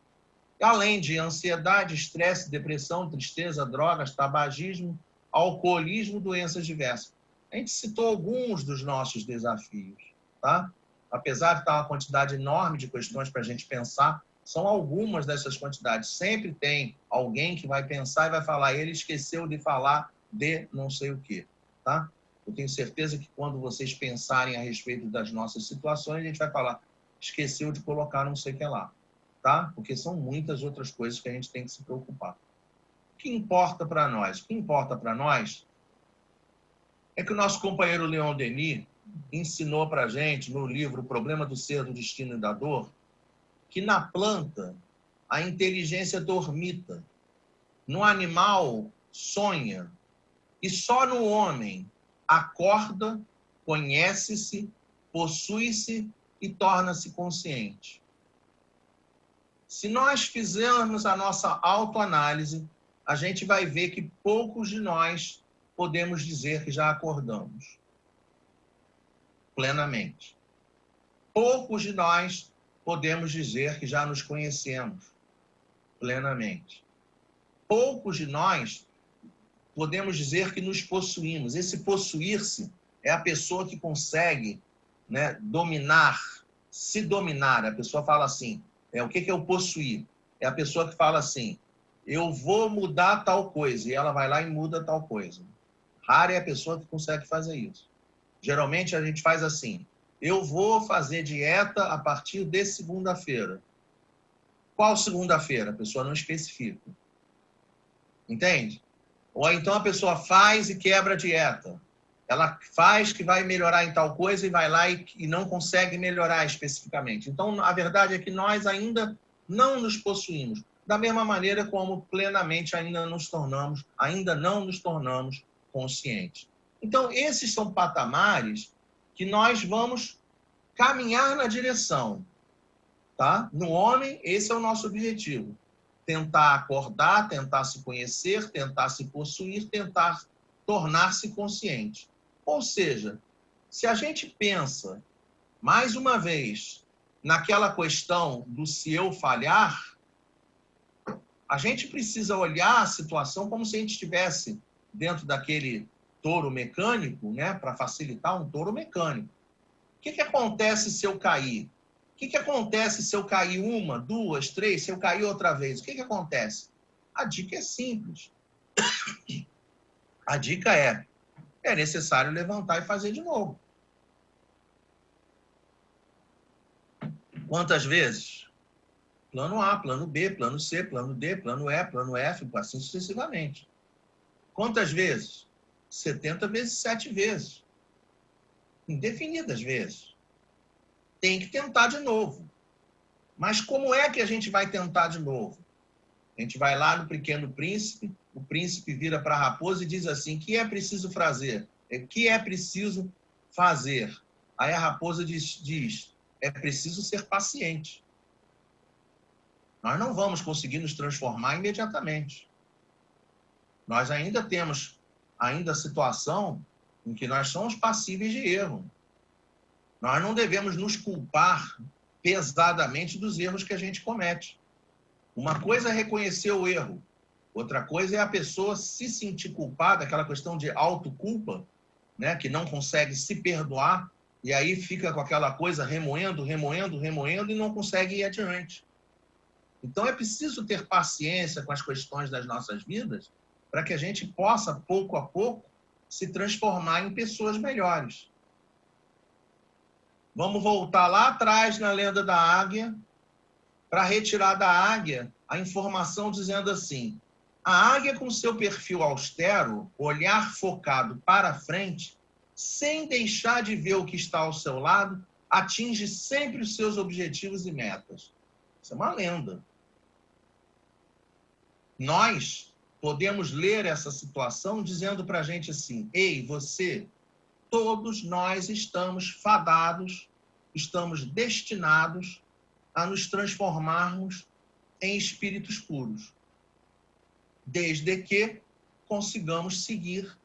Além de ansiedade, estresse, depressão, tristeza, drogas, tabagismo, alcoolismo, doenças diversas. A gente citou alguns dos nossos desafios, tá? Apesar de estar uma quantidade enorme de questões para a gente pensar, são algumas dessas quantidades. Sempre tem alguém que vai pensar e vai falar, ele esqueceu de falar de não sei o quê, tá? Eu tenho certeza que quando vocês pensarem a respeito das nossas situações, a gente vai falar, esqueceu de colocar não sei o que lá, tá? Porque são muitas outras coisas que a gente tem que se preocupar. O que importa para nós? O que importa para nós é que o nosso companheiro Leon Denis ensinou para a gente, no livro O Problema do Ser, do Destino e da Dor, que na planta a inteligência dormita, no animal sonha, e só no homem acorda, conhece-se, possui-se e torna-se consciente. Se nós fizermos a nossa autoanálise, a gente vai ver que poucos de nós podemos dizer que já acordamos plenamente. Poucos de nós podemos dizer que já nos conhecemos plenamente. Poucos de nós podemos dizer que nos possuímos. Esse possuir-se é a pessoa que consegue, né, dominar, se dominar. A pessoa fala assim, o que é o possuir? É a pessoa que fala assim, eu vou mudar tal coisa, e ela vai lá e muda tal coisa. Rara é a pessoa que consegue fazer isso. Geralmente a gente faz assim, eu vou fazer dieta a partir de segunda-feira. Qual segunda-feira? A pessoa não especifica. Entende? Ou então a pessoa faz e quebra a dieta. Ela faz que vai melhorar em tal coisa e vai lá e não consegue melhorar especificamente. Então, a verdade é que nós ainda não nos possuímos, da mesma maneira como plenamente ainda não nos tornamos conscientes. Então, esses são patamares que nós vamos caminhar na direção. Tá? No homem, esse é o nosso objetivo. Tentar acordar, tentar se conhecer, tentar se possuir, tentar tornar-se consciente. Ou seja, se a gente pensa, mais uma vez, naquela questão do se eu falhar, a gente precisa olhar a situação como se a gente estivesse dentro daquele touro mecânico, né, para facilitar um touro mecânico. O que acontece se eu cair? O que acontece se eu cair uma, duas, três, se eu cair outra vez? O que acontece? A dica é simples. A dica é necessário levantar e fazer de novo. Quantas vezes? Plano A, plano B, plano C, plano D, plano E, plano F, assim sucessivamente. Quantas vezes? 70 vezes 7 vezes. Indefinidas vezes. Tem que tentar de novo. Mas como é que a gente vai tentar de novo? A gente vai lá no Pequeno Príncipe, o príncipe vira para a raposa e diz assim: o que é preciso fazer? O que é preciso fazer? Aí a raposa diz: é preciso ser paciente. Nós não vamos conseguir nos transformar imediatamente. Nós ainda temos a situação em que nós somos passíveis de erro. Nós não devemos nos culpar pesadamente dos erros que a gente comete. Uma coisa é reconhecer o erro, outra coisa é a pessoa se sentir culpada, aquela questão de autoculpa, né, que não consegue se perdoar, e aí fica com aquela coisa remoendo e não consegue ir adiante. Então é preciso ter paciência com as questões das nossas vidas para que a gente possa, pouco a pouco, se transformar em pessoas melhores. Vamos voltar lá atrás na lenda da águia, para retirar da águia a informação dizendo assim: a águia com seu perfil austero, olhar focado para frente, sem deixar de ver o que está ao seu lado, atinge sempre os seus objetivos e metas. Isso é uma lenda. Nós podemos ler essa situação dizendo para a gente assim: ei, você, todos nós estamos fadados, estamos destinados a nos transformarmos em espíritos puros, desde que consigamos seguir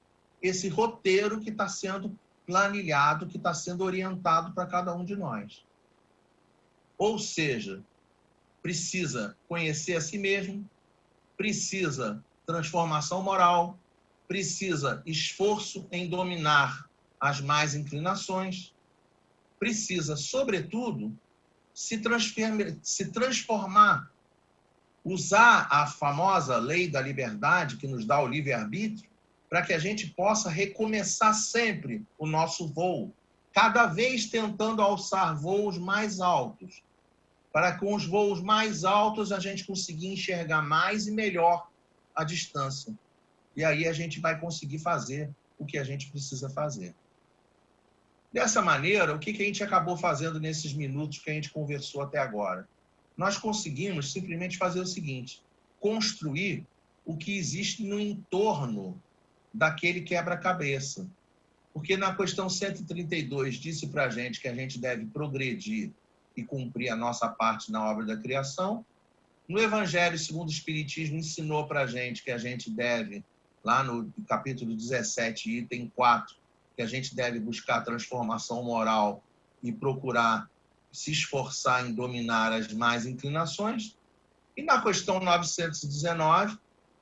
esse roteiro que está sendo planilhado, que está sendo orientado para cada um de nós. Ou seja, precisa conhecer a si mesmo, precisa transformação moral, precisa esforço em dominar as más inclinações, precisa, sobretudo, se transformar, usar a famosa lei da liberdade que nos dá o livre-arbítrio para que a gente possa recomeçar sempre o nosso voo, cada vez tentando alçar voos mais altos, para que com os voos mais altos a gente conseguir enxergar mais e melhor a distância. E aí a gente vai conseguir fazer o que a gente precisa fazer. Dessa maneira, o que a gente acabou fazendo nesses minutos que a gente conversou até agora? Nós conseguimos simplesmente fazer o seguinte: construir o que existe no entorno daquele quebra-cabeça. Porque na questão 132 disse para a gente que a gente deve progredir e cumprir a nossa parte na obra da criação. No Evangelho segundo o Espiritismo ensinou para a gente deve, lá no capítulo 17, item 4, que a gente deve buscar a transformação moral e procurar se esforçar em dominar as más inclinações. E na questão 919,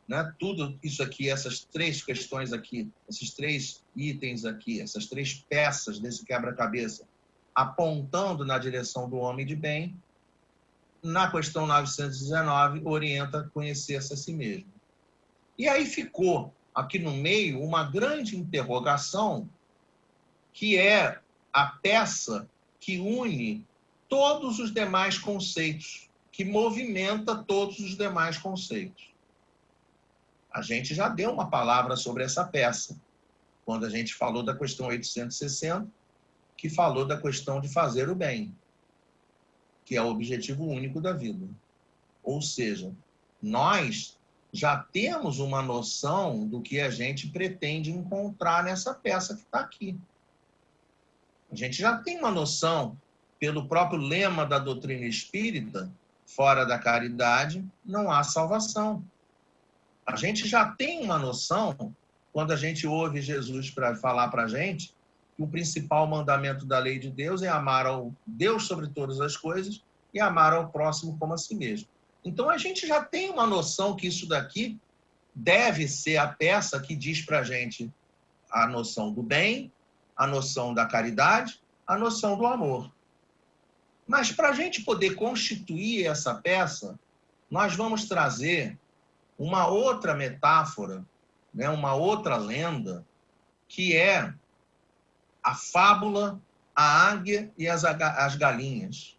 né, tudo isso aqui, essas três questões aqui, esses três itens aqui, essas três peças desse quebra-cabeça, apontando na direção do homem de bem, na questão 919, orienta conhecer-se a si mesmo. E aí ficou aqui no meio uma grande interrogação, que é a peça que une todos os demais conceitos, que movimenta todos os demais conceitos. A gente já deu uma palavra sobre essa peça, quando a gente falou da questão 860, que falou da questão de fazer o bem, que é o objetivo único da vida. Ou seja, nós já temos uma noção do que a gente pretende encontrar nessa peça que está aqui. A gente já tem uma noção, pelo próprio lema da doutrina espírita, fora da caridade não há salvação. A gente já tem uma noção, quando a gente ouve Jesus para falar para a gente, que o principal mandamento da lei de Deus é amar ao Deus sobre todas as coisas e amar ao próximo como a si mesmo. Então a gente já tem uma noção que isso daqui deve ser a peça que diz para a gente a noção do bem, a noção da caridade, a noção do amor. Mas para a gente poder constituir essa peça, nós vamos trazer uma outra metáfora, né, uma outra lenda, que é a fábula, a águia e as galinhas.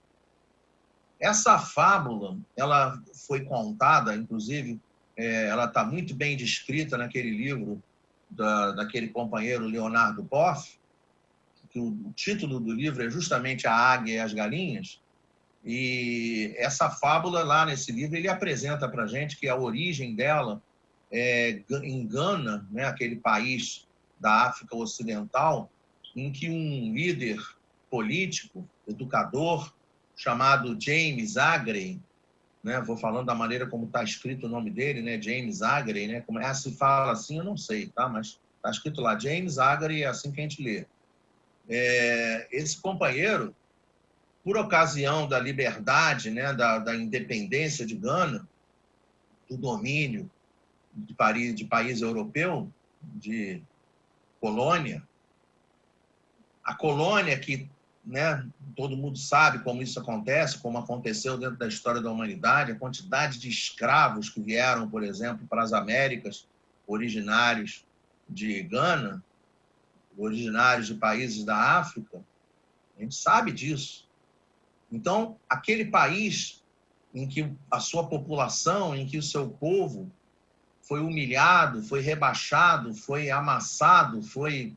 Essa fábula, ela foi contada, inclusive, ela está muito bem descrita naquele livro daquele companheiro Leonardo Boff, que o título do livro é justamente A Águia e as Galinhas. E essa fábula, lá nesse livro, ele apresenta para a gente que a origem dela é em Gana, né, aquele país da África Ocidental, em que um líder político, educador, chamado James Aggrey, né, vou falando da maneira como está escrito o nome dele, né, James Aggrey, né, como se fala assim, eu não sei, tá? Mas está escrito lá, James Aggrey, é assim que a gente lê. Esse companheiro, por ocasião da liberdade, né, da independência de Gana, do domínio de país europeu, de colônia, a colônia que, né, todo mundo sabe como isso acontece, como aconteceu dentro da história da humanidade, a quantidade de escravos que vieram, por exemplo, para as Américas, originários de Gana, originários de países da África, a gente sabe disso. Então, aquele país em que a sua população, em que o seu povo foi humilhado, foi rebaixado, foi amassado, foi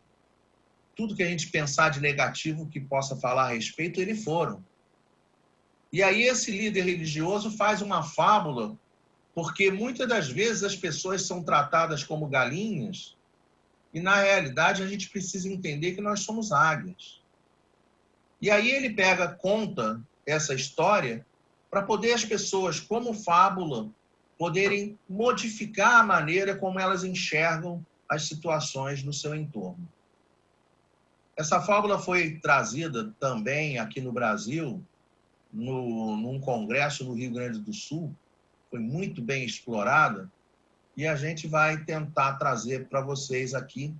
tudo que a gente pensar de negativo que possa falar a respeito, eles foram. E aí esse líder religioso faz uma fábula, porque muitas das vezes as pessoas são tratadas como galinhas e, na realidade, a gente precisa entender que nós somos águias. E aí ele conta essa história para poder as pessoas, como fábula, poderem modificar a maneira como elas enxergam as situações no seu entorno. Essa fábula foi trazida também aqui no Brasil, num congresso no Rio Grande do Sul, foi muito bem explorada, e a gente vai tentar trazer para vocês aqui,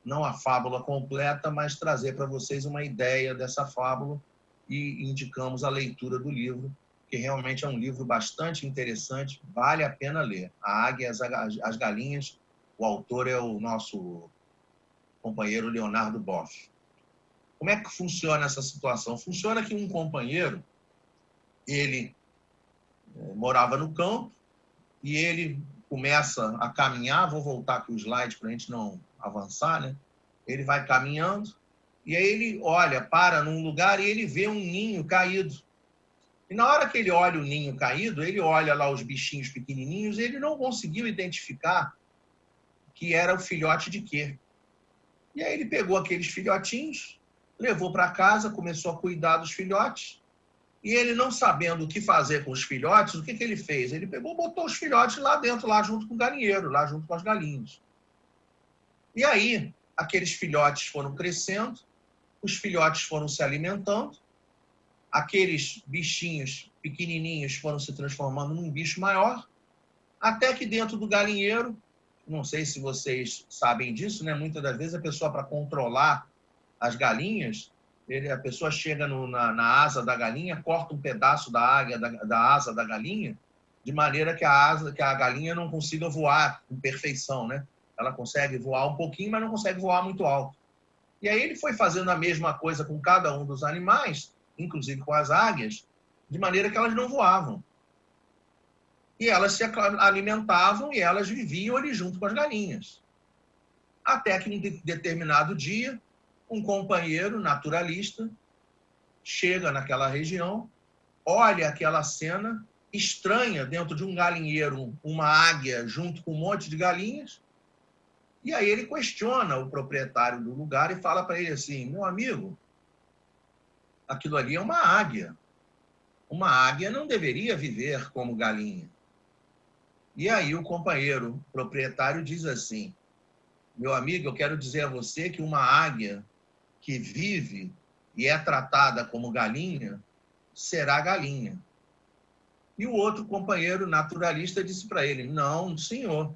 não a fábula completa, mas trazer para vocês uma ideia dessa fábula, e indicamos a leitura do livro, que realmente é um livro bastante interessante, vale a pena ler. A Águia e as Galinhas, o autor é o nosso companheiro Leonardo Boff. Como é que funciona essa situação? Funciona que um companheiro, ele morava no campo e ele começa a caminhar, vou voltar aqui o slide para a gente não avançar, né? Ele vai caminhando e aí ele olha, para num lugar e ele vê um ninho caído. E na hora que ele olha o ninho caído, ele olha lá os bichinhos pequenininhos e ele não conseguiu identificar que era o filhote de quê. E aí ele pegou aqueles filhotinhos, levou para casa, começou a cuidar dos filhotes, e ele, não sabendo o que fazer com os filhotes, o que ele fez? Ele pegou, botou os filhotes lá dentro, lá junto com o galinheiro, lá junto com as galinhas. E aí, aqueles filhotes foram crescendo, os filhotes foram se alimentando, aqueles bichinhos pequenininhos foram se transformando num bicho maior, até que dentro do galinheiro, não sei se vocês sabem disso, né? Muitas das vezes a pessoa, para controlar as galinhas, a pessoa chega na asa da galinha, corta um pedaço da águia, da asa da galinha, de maneira que a galinha não consiga voar com perfeição, né? Ela consegue voar um pouquinho, mas não consegue voar muito alto. E aí ele foi fazendo a mesma coisa com cada um dos animais, inclusive com as águias, de maneira que elas não voavam. E elas se alimentavam e elas viviam ali junto com as galinhas. Até que, em determinado dia, um companheiro naturalista chega naquela região, olha aquela cena estranha dentro de um galinheiro, uma águia junto com um monte de galinhas, e aí ele questiona o proprietário do lugar e fala para ele assim: meu amigo, aquilo ali é uma águia. Uma águia não deveria viver como galinha. E aí o companheiro proprietário diz assim: meu amigo, eu quero dizer a você que uma águia que vive e é tratada como galinha, será galinha. E o outro companheiro naturalista disse para ele: não, senhor,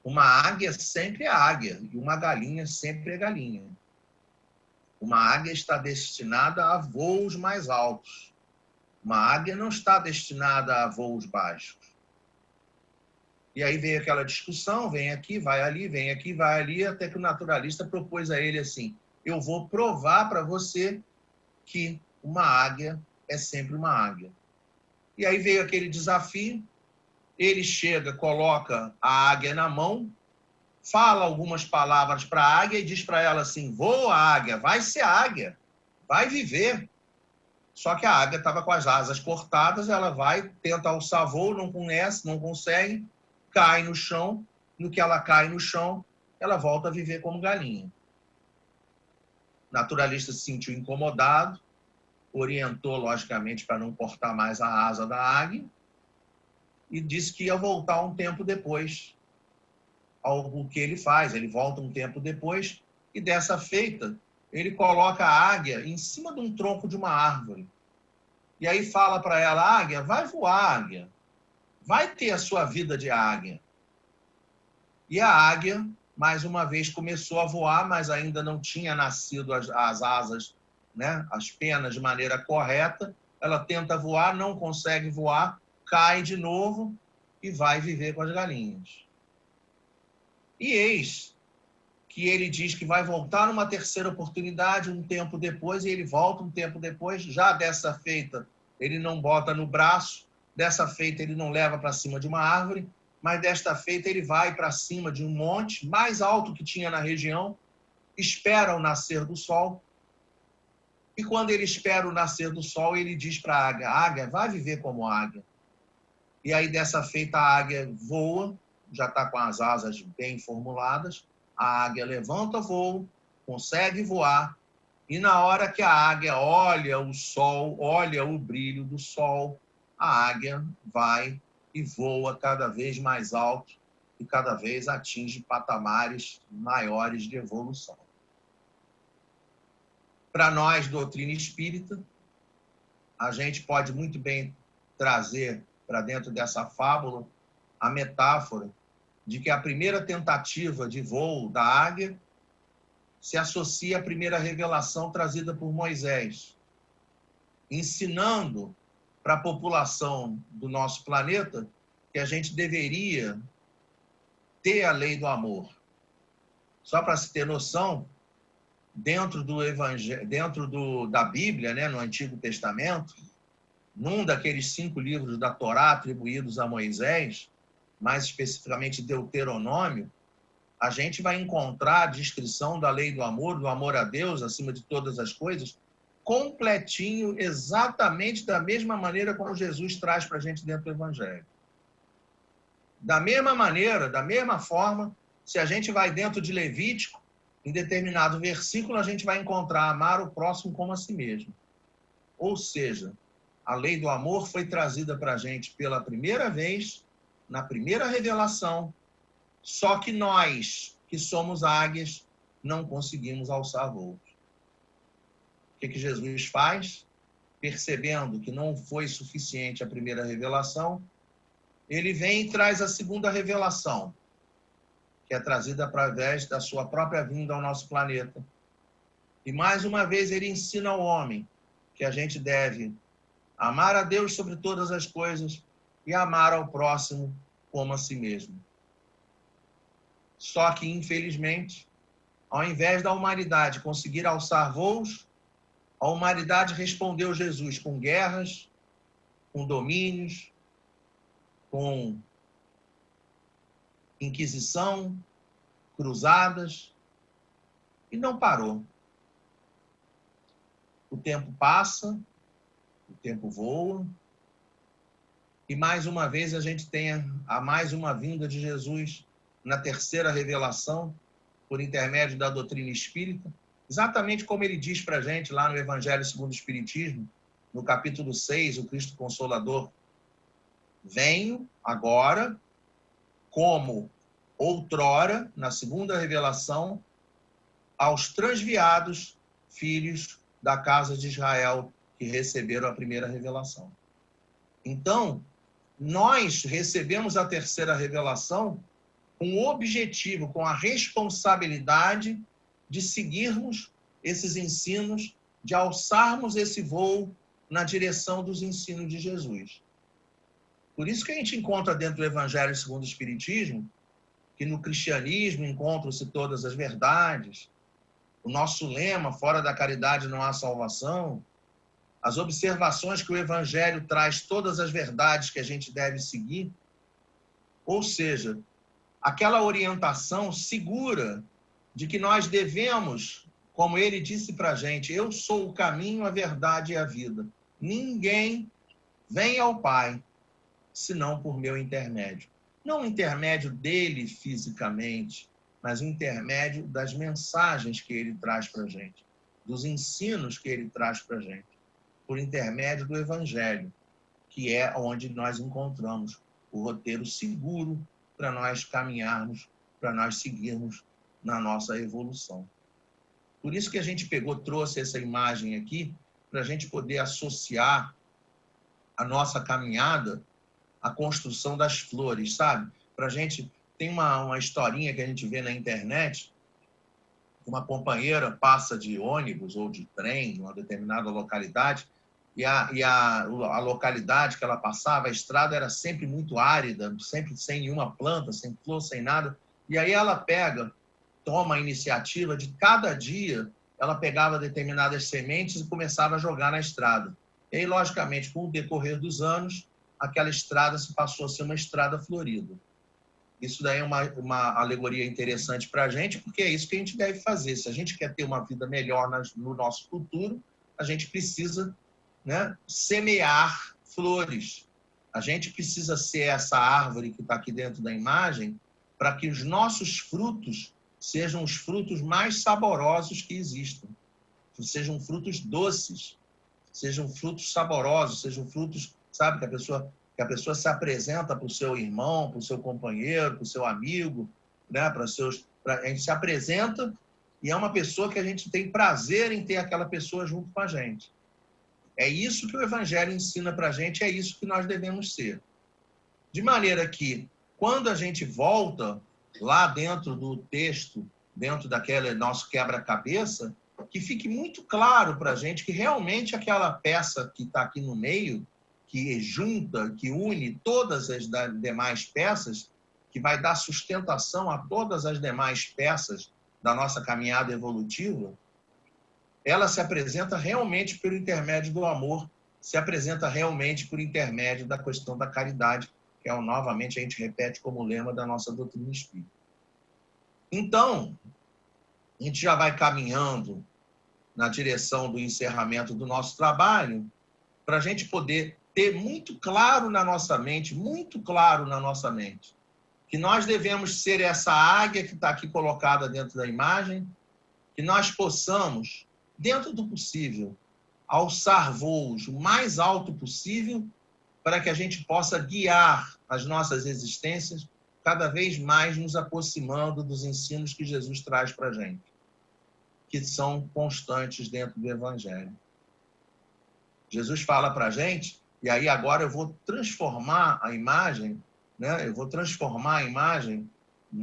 uma águia sempre é águia e uma galinha sempre é galinha. Uma águia está destinada a voos mais altos. Uma águia não está destinada a voos baixos. E aí veio aquela discussão, vem aqui, vai ali, vem aqui, vai ali, até que o naturalista propôs a ele assim: eu vou provar para você que uma águia é sempre uma águia. E aí veio aquele desafio, ele chega, coloca a águia na mão, fala algumas palavras para a águia e diz para ela assim: voa, águia, vai ser águia, vai viver. Só que a águia estava com as asas cortadas, ela vai, tenta alçar voo, não consegue, cai no chão. No que ela cai no chão, ela volta a viver como galinha. O naturalista se sentiu incomodado, orientou, logicamente, para não cortar mais a asa da águia, e disse que ia voltar um tempo depois. O que ele faz? Ele volta um tempo depois, e dessa feita, ele coloca a águia em cima de um tronco de uma árvore. E aí fala para ela: águia, vai voar, águia. Vai ter a sua vida de águia. E a águia, mais uma vez, começou a voar, mas ainda não tinha nascido as asas, né, as penas de maneira correta. Ela tenta voar, não consegue voar, cai de novo e vai viver com as galinhas. E eis que ele diz que vai voltar numa terceira oportunidade um tempo depois, e ele volta um tempo depois. Já dessa feita, ele não bota no braço, dessa feita ele não leva para cima de uma árvore, mas desta feita ele vai para cima de um monte mais alto que tinha na região, espera o nascer do sol, e quando ele espera o nascer do sol, ele diz para a águia: águia, vai viver como águia. E aí dessa feita a águia voa, já está com as asas bem formuladas, a águia levanta voo, consegue voar, e na hora que a águia olha o sol, olha o brilho do sol, a águia vai e voa cada vez mais alto e cada vez atinge patamares maiores de evolução. Para nós, doutrina espírita, a gente pode muito bem trazer para dentro dessa fábula a metáfora de que a primeira tentativa de voo da águia se associa à primeira revelação trazida por Moisés, ensinando para a população do nosso planeta que a gente deveria ter a lei do amor. Só para se ter noção, dentro do Evangelho, da Bíblia, né, no Antigo Testamento, num daqueles 5 livros da Torá atribuídos a Moisés, mais especificamente Deuteronômio, a gente vai encontrar a descrição da lei do amor a Deus acima de todas as coisas, completinho, exatamente da mesma maneira como Jesus traz para a gente dentro do Evangelho. Da mesma maneira, da mesma forma, se a gente vai dentro de Levítico, em determinado versículo, a gente vai encontrar amar o próximo como a si mesmo. Ou seja, a lei do amor foi trazida para a gente pela primeira vez, na primeira revelação, só que nós, que somos águias, não conseguimos alçar voos. O que Jesus faz? Percebendo que não foi suficiente a primeira revelação, ele vem e traz a segunda revelação, que é trazida através da sua própria vinda ao nosso planeta. E mais uma vez ele ensina ao homem que a gente deve amar a Deus sobre todas as coisas e amar ao próximo como a si mesmo. Só que, infelizmente, ao invés da humanidade conseguir alçar voos, a humanidade respondeu Jesus com guerras, com domínios, com inquisição, cruzadas, e não parou. O tempo passa, o tempo voa, e mais uma vez a gente tem mais uma vinda de Jesus na terceira revelação, por intermédio da doutrina espírita, exatamente como ele diz para a gente lá no Evangelho segundo o Espiritismo, no capítulo 6, o Cristo Consolador: venho agora, como outrora, na segunda revelação, aos transviados filhos da casa de Israel que receberam a primeira revelação. Então, nós recebemos a terceira revelação com o objetivo, com a responsabilidade de seguirmos esses ensinos, de alçarmos esse voo na direção dos ensinos de Jesus. Por isso que a gente encontra dentro do Evangelho segundo o Espiritismo, que no cristianismo encontram-se todas as verdades, o nosso lema, fora da caridade não há salvação, as observações que o Evangelho traz, todas as verdades que a gente deve seguir, ou seja, aquela orientação segura de que nós devemos, como ele disse para a gente, eu sou o caminho, a verdade e a vida. ninguém vem ao Pai, senão por meu intermédio. Não o intermédio dele fisicamente, mas o intermédio das mensagens que ele traz para a gente, dos ensinos que ele traz para a gente, por intermédio do Evangelho, que é onde nós encontramos o roteiro seguro para nós caminharmos, para nós seguirmos na nossa evolução. Por isso que a gente trouxe essa imagem aqui, para a gente poder associar a nossa caminhada à construção das flores, sabe? Para a gente, tem uma historinha que a gente vê na internet, uma companheira passa de ônibus ou de trem em uma determinada localidade, e a localidade que ela passava, a estrada era sempre muito árida, sempre sem nenhuma planta, sem flor, sem nada. E aí ela toma a iniciativa de cada dia, ela pegava determinadas sementes e começava a jogar na estrada. E aí, logicamente, com o decorrer dos anos, aquela estrada se passou a ser uma estrada florida. Isso daí é uma alegoria interessante para a gente, porque é isso que a gente deve fazer. Se a gente quer ter uma vida melhor no nosso futuro, a gente precisa, né, semear flores. A gente precisa ser essa árvore que está aqui dentro da imagem para que os nossos frutos sejam os frutos mais saborosos que existam. Sejam frutos doces, sejam frutos saborosos, sejam frutos, sabe, que a pessoa se apresenta para o seu irmão, para o seu companheiro, para o seu amigo, né, a gente se apresenta e é uma pessoa que a gente tem prazer em ter aquela pessoa junto com a gente. É isso que o Evangelho ensina para a gente, é isso que nós devemos ser. De maneira que, quando a gente volta lá dentro do texto, dentro daquele nosso quebra-cabeça, que fique muito claro para a gente que realmente aquela peça que está aqui no meio, que junta, que une todas as demais peças, que vai dar sustentação a todas as demais peças da nossa caminhada evolutiva, ela se apresenta realmente pelo intermédio do amor, se apresenta realmente por intermédio da questão da caridade, que é, novamente, a gente repete como lema da nossa doutrina espírita. Então, a gente já vai caminhando na direção do encerramento do nosso trabalho, para a gente poder ter muito claro na nossa mente, que nós devemos ser essa águia que está aqui colocada dentro da imagem, que nós possamos, dentro do possível, alçar voos o mais alto possível para que a gente possa guiar as nossas existências cada vez mais nos aproximando dos ensinos que Jesus traz para a gente, que são constantes dentro do Evangelho. Jesus fala para a gente, e aí agora eu vou transformar a imagem, né?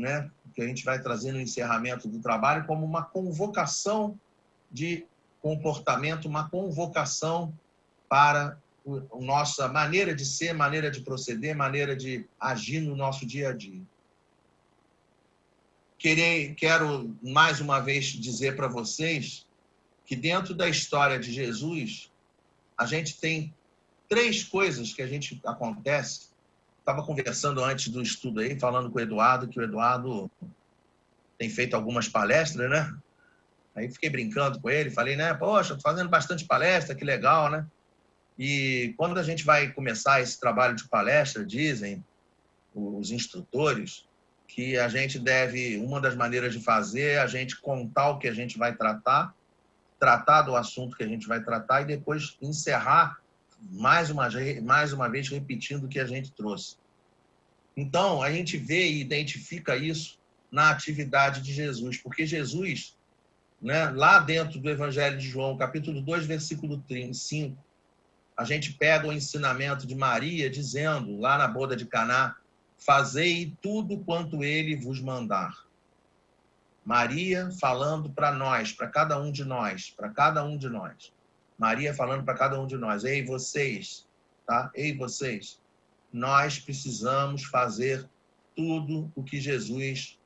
Né, que a gente vai trazer no encerramento do trabalho como uma convocação de comportamento, uma convocação para a nossa maneira de ser, maneira de proceder, maneira de agir no nosso dia a dia. Quero mais uma vez dizer para vocês que dentro da história de Jesus, a gente tem 3 coisas que acontece. Estava conversando antes do estudo aí, falando com o Eduardo, que o Eduardo tem feito algumas palestras, né? Aí fiquei brincando com ele, falei, né? Poxa, tô fazendo bastante palestra, que legal, né? E quando a gente vai começar esse trabalho de palestra, dizem os instrutores que a gente deve, uma das maneiras de fazer é a gente contar o que a gente vai tratar do assunto que a gente vai tratar e depois encerrar mais uma vez repetindo o que a gente trouxe. Então, a gente vê e identifica isso na atividade de Jesus, porque Jesus, né, lá dentro do Evangelho de João, capítulo 2, versículo 5, a gente pega o ensinamento de Maria dizendo, lá na boda de Caná, fazei tudo quanto ele vos mandar. Maria falando para nós, para cada um de nós. Maria falando para cada um de nós, ei vocês, tá? Ei vocês, nós precisamos fazer tudo o que Jesus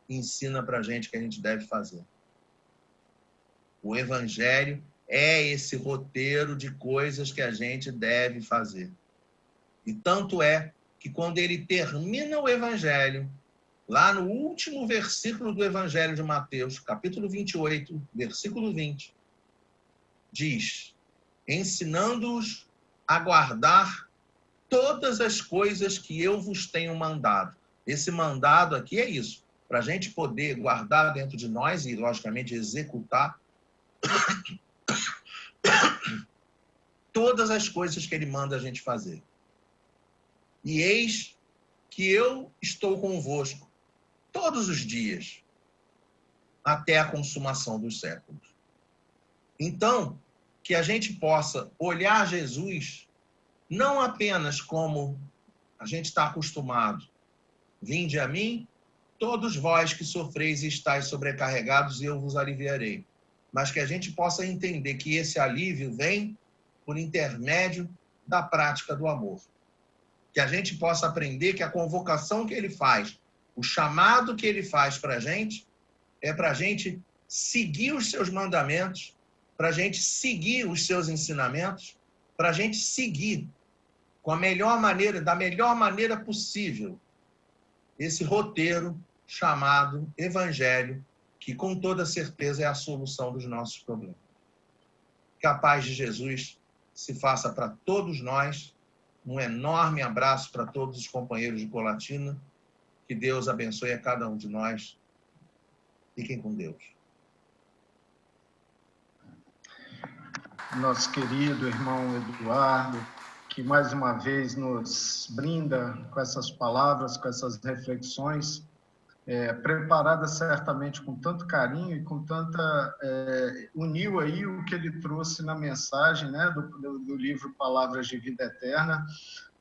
ensina para a gente que a gente deve fazer. O Evangelho é esse roteiro de coisas que a gente deve fazer. E tanto é que quando ele termina o Evangelho, lá no último versículo do Evangelho de Mateus, capítulo 28, versículo 20, diz, ensinando-os a guardar todas as coisas que eu vos tenho mandado. Esse mandado aqui é isso, para a gente poder guardar dentro de nós e, logicamente, executar todas as coisas que ele manda a gente fazer. E eis que eu estou convosco todos os dias, até a consumação dos séculos. Então, que a gente possa olhar Jesus não apenas como a gente está acostumado. Vinde a mim, todos vós que sofreis e estáis sobrecarregados, e eu vos aliviarei. Mas que a gente possa entender que esse alívio vem por intermédio da prática do amor. Que a gente possa aprender que a convocação que ele faz, o chamado que ele faz para a gente, é para a gente seguir os seus mandamentos, para a gente seguir os seus ensinamentos, para a gente seguir com a melhor maneira, da melhor maneira possível, esse roteiro chamado Evangelho, que com toda certeza é a solução dos nossos problemas. Que a paz de Jesus se faça para todos nós. Um enorme abraço para todos os companheiros de Colatina. Que Deus abençoe a cada um de nós. Fiquem com Deus. Nosso querido irmão Eduardo, que mais uma vez nos brinda com essas palavras, com essas reflexões, preparadas certamente com tanto carinho e com tanta... uniu aí o que ele trouxe na mensagem, né, do livro Palavras de Vida Eterna,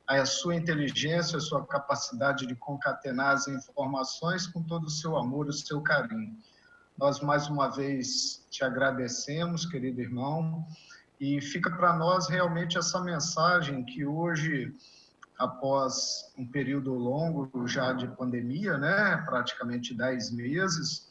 a sua inteligência, a sua capacidade de concatenar as informações com todo o seu amor, o seu carinho. Nós, mais uma vez, te agradecemos, querido irmão, e fica para nós realmente essa mensagem que hoje, após um período longo já de pandemia, né, praticamente 10 meses,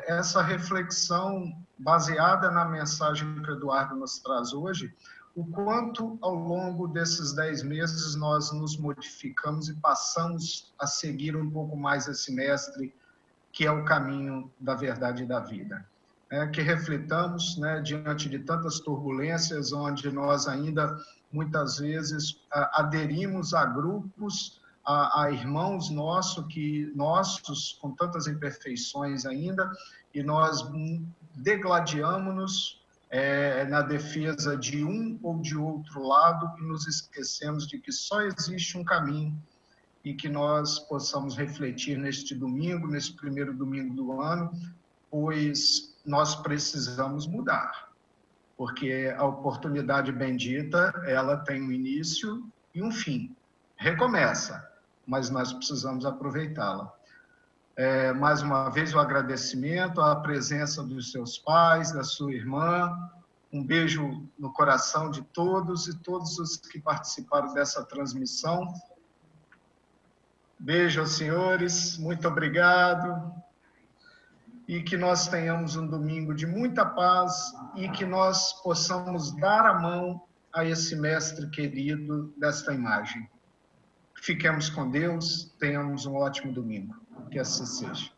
essa reflexão baseada na mensagem que o Eduardo nos traz hoje, o quanto ao longo desses 10 meses nós nos modificamos e passamos a seguir um pouco mais esse mestre, que é o caminho da verdade e da vida. Que refletamos, né, diante de tantas turbulências, onde nós ainda, muitas vezes, aderimos a grupos, a irmãos nossos, com tantas imperfeições ainda, e nós degladiamos-nos na defesa de um ou de outro lado e nos esquecemos de que só existe um caminho e que nós possamos refletir neste domingo, nesse primeiro domingo do ano, pois nós precisamos mudar, porque a oportunidade bendita, ela tem um início e um fim. Recomeça, mas nós precisamos aproveitá-la. Mais uma vez, o agradecimento à presença dos seus pais, da sua irmã, um beijo no coração de todos e todos os que participaram dessa transmissão. Beijo aos senhores, muito obrigado. E que nós tenhamos um domingo de muita paz e que nós possamos dar a mão a esse mestre querido desta imagem. Fiquemos com Deus, tenhamos um ótimo domingo. Que assim seja.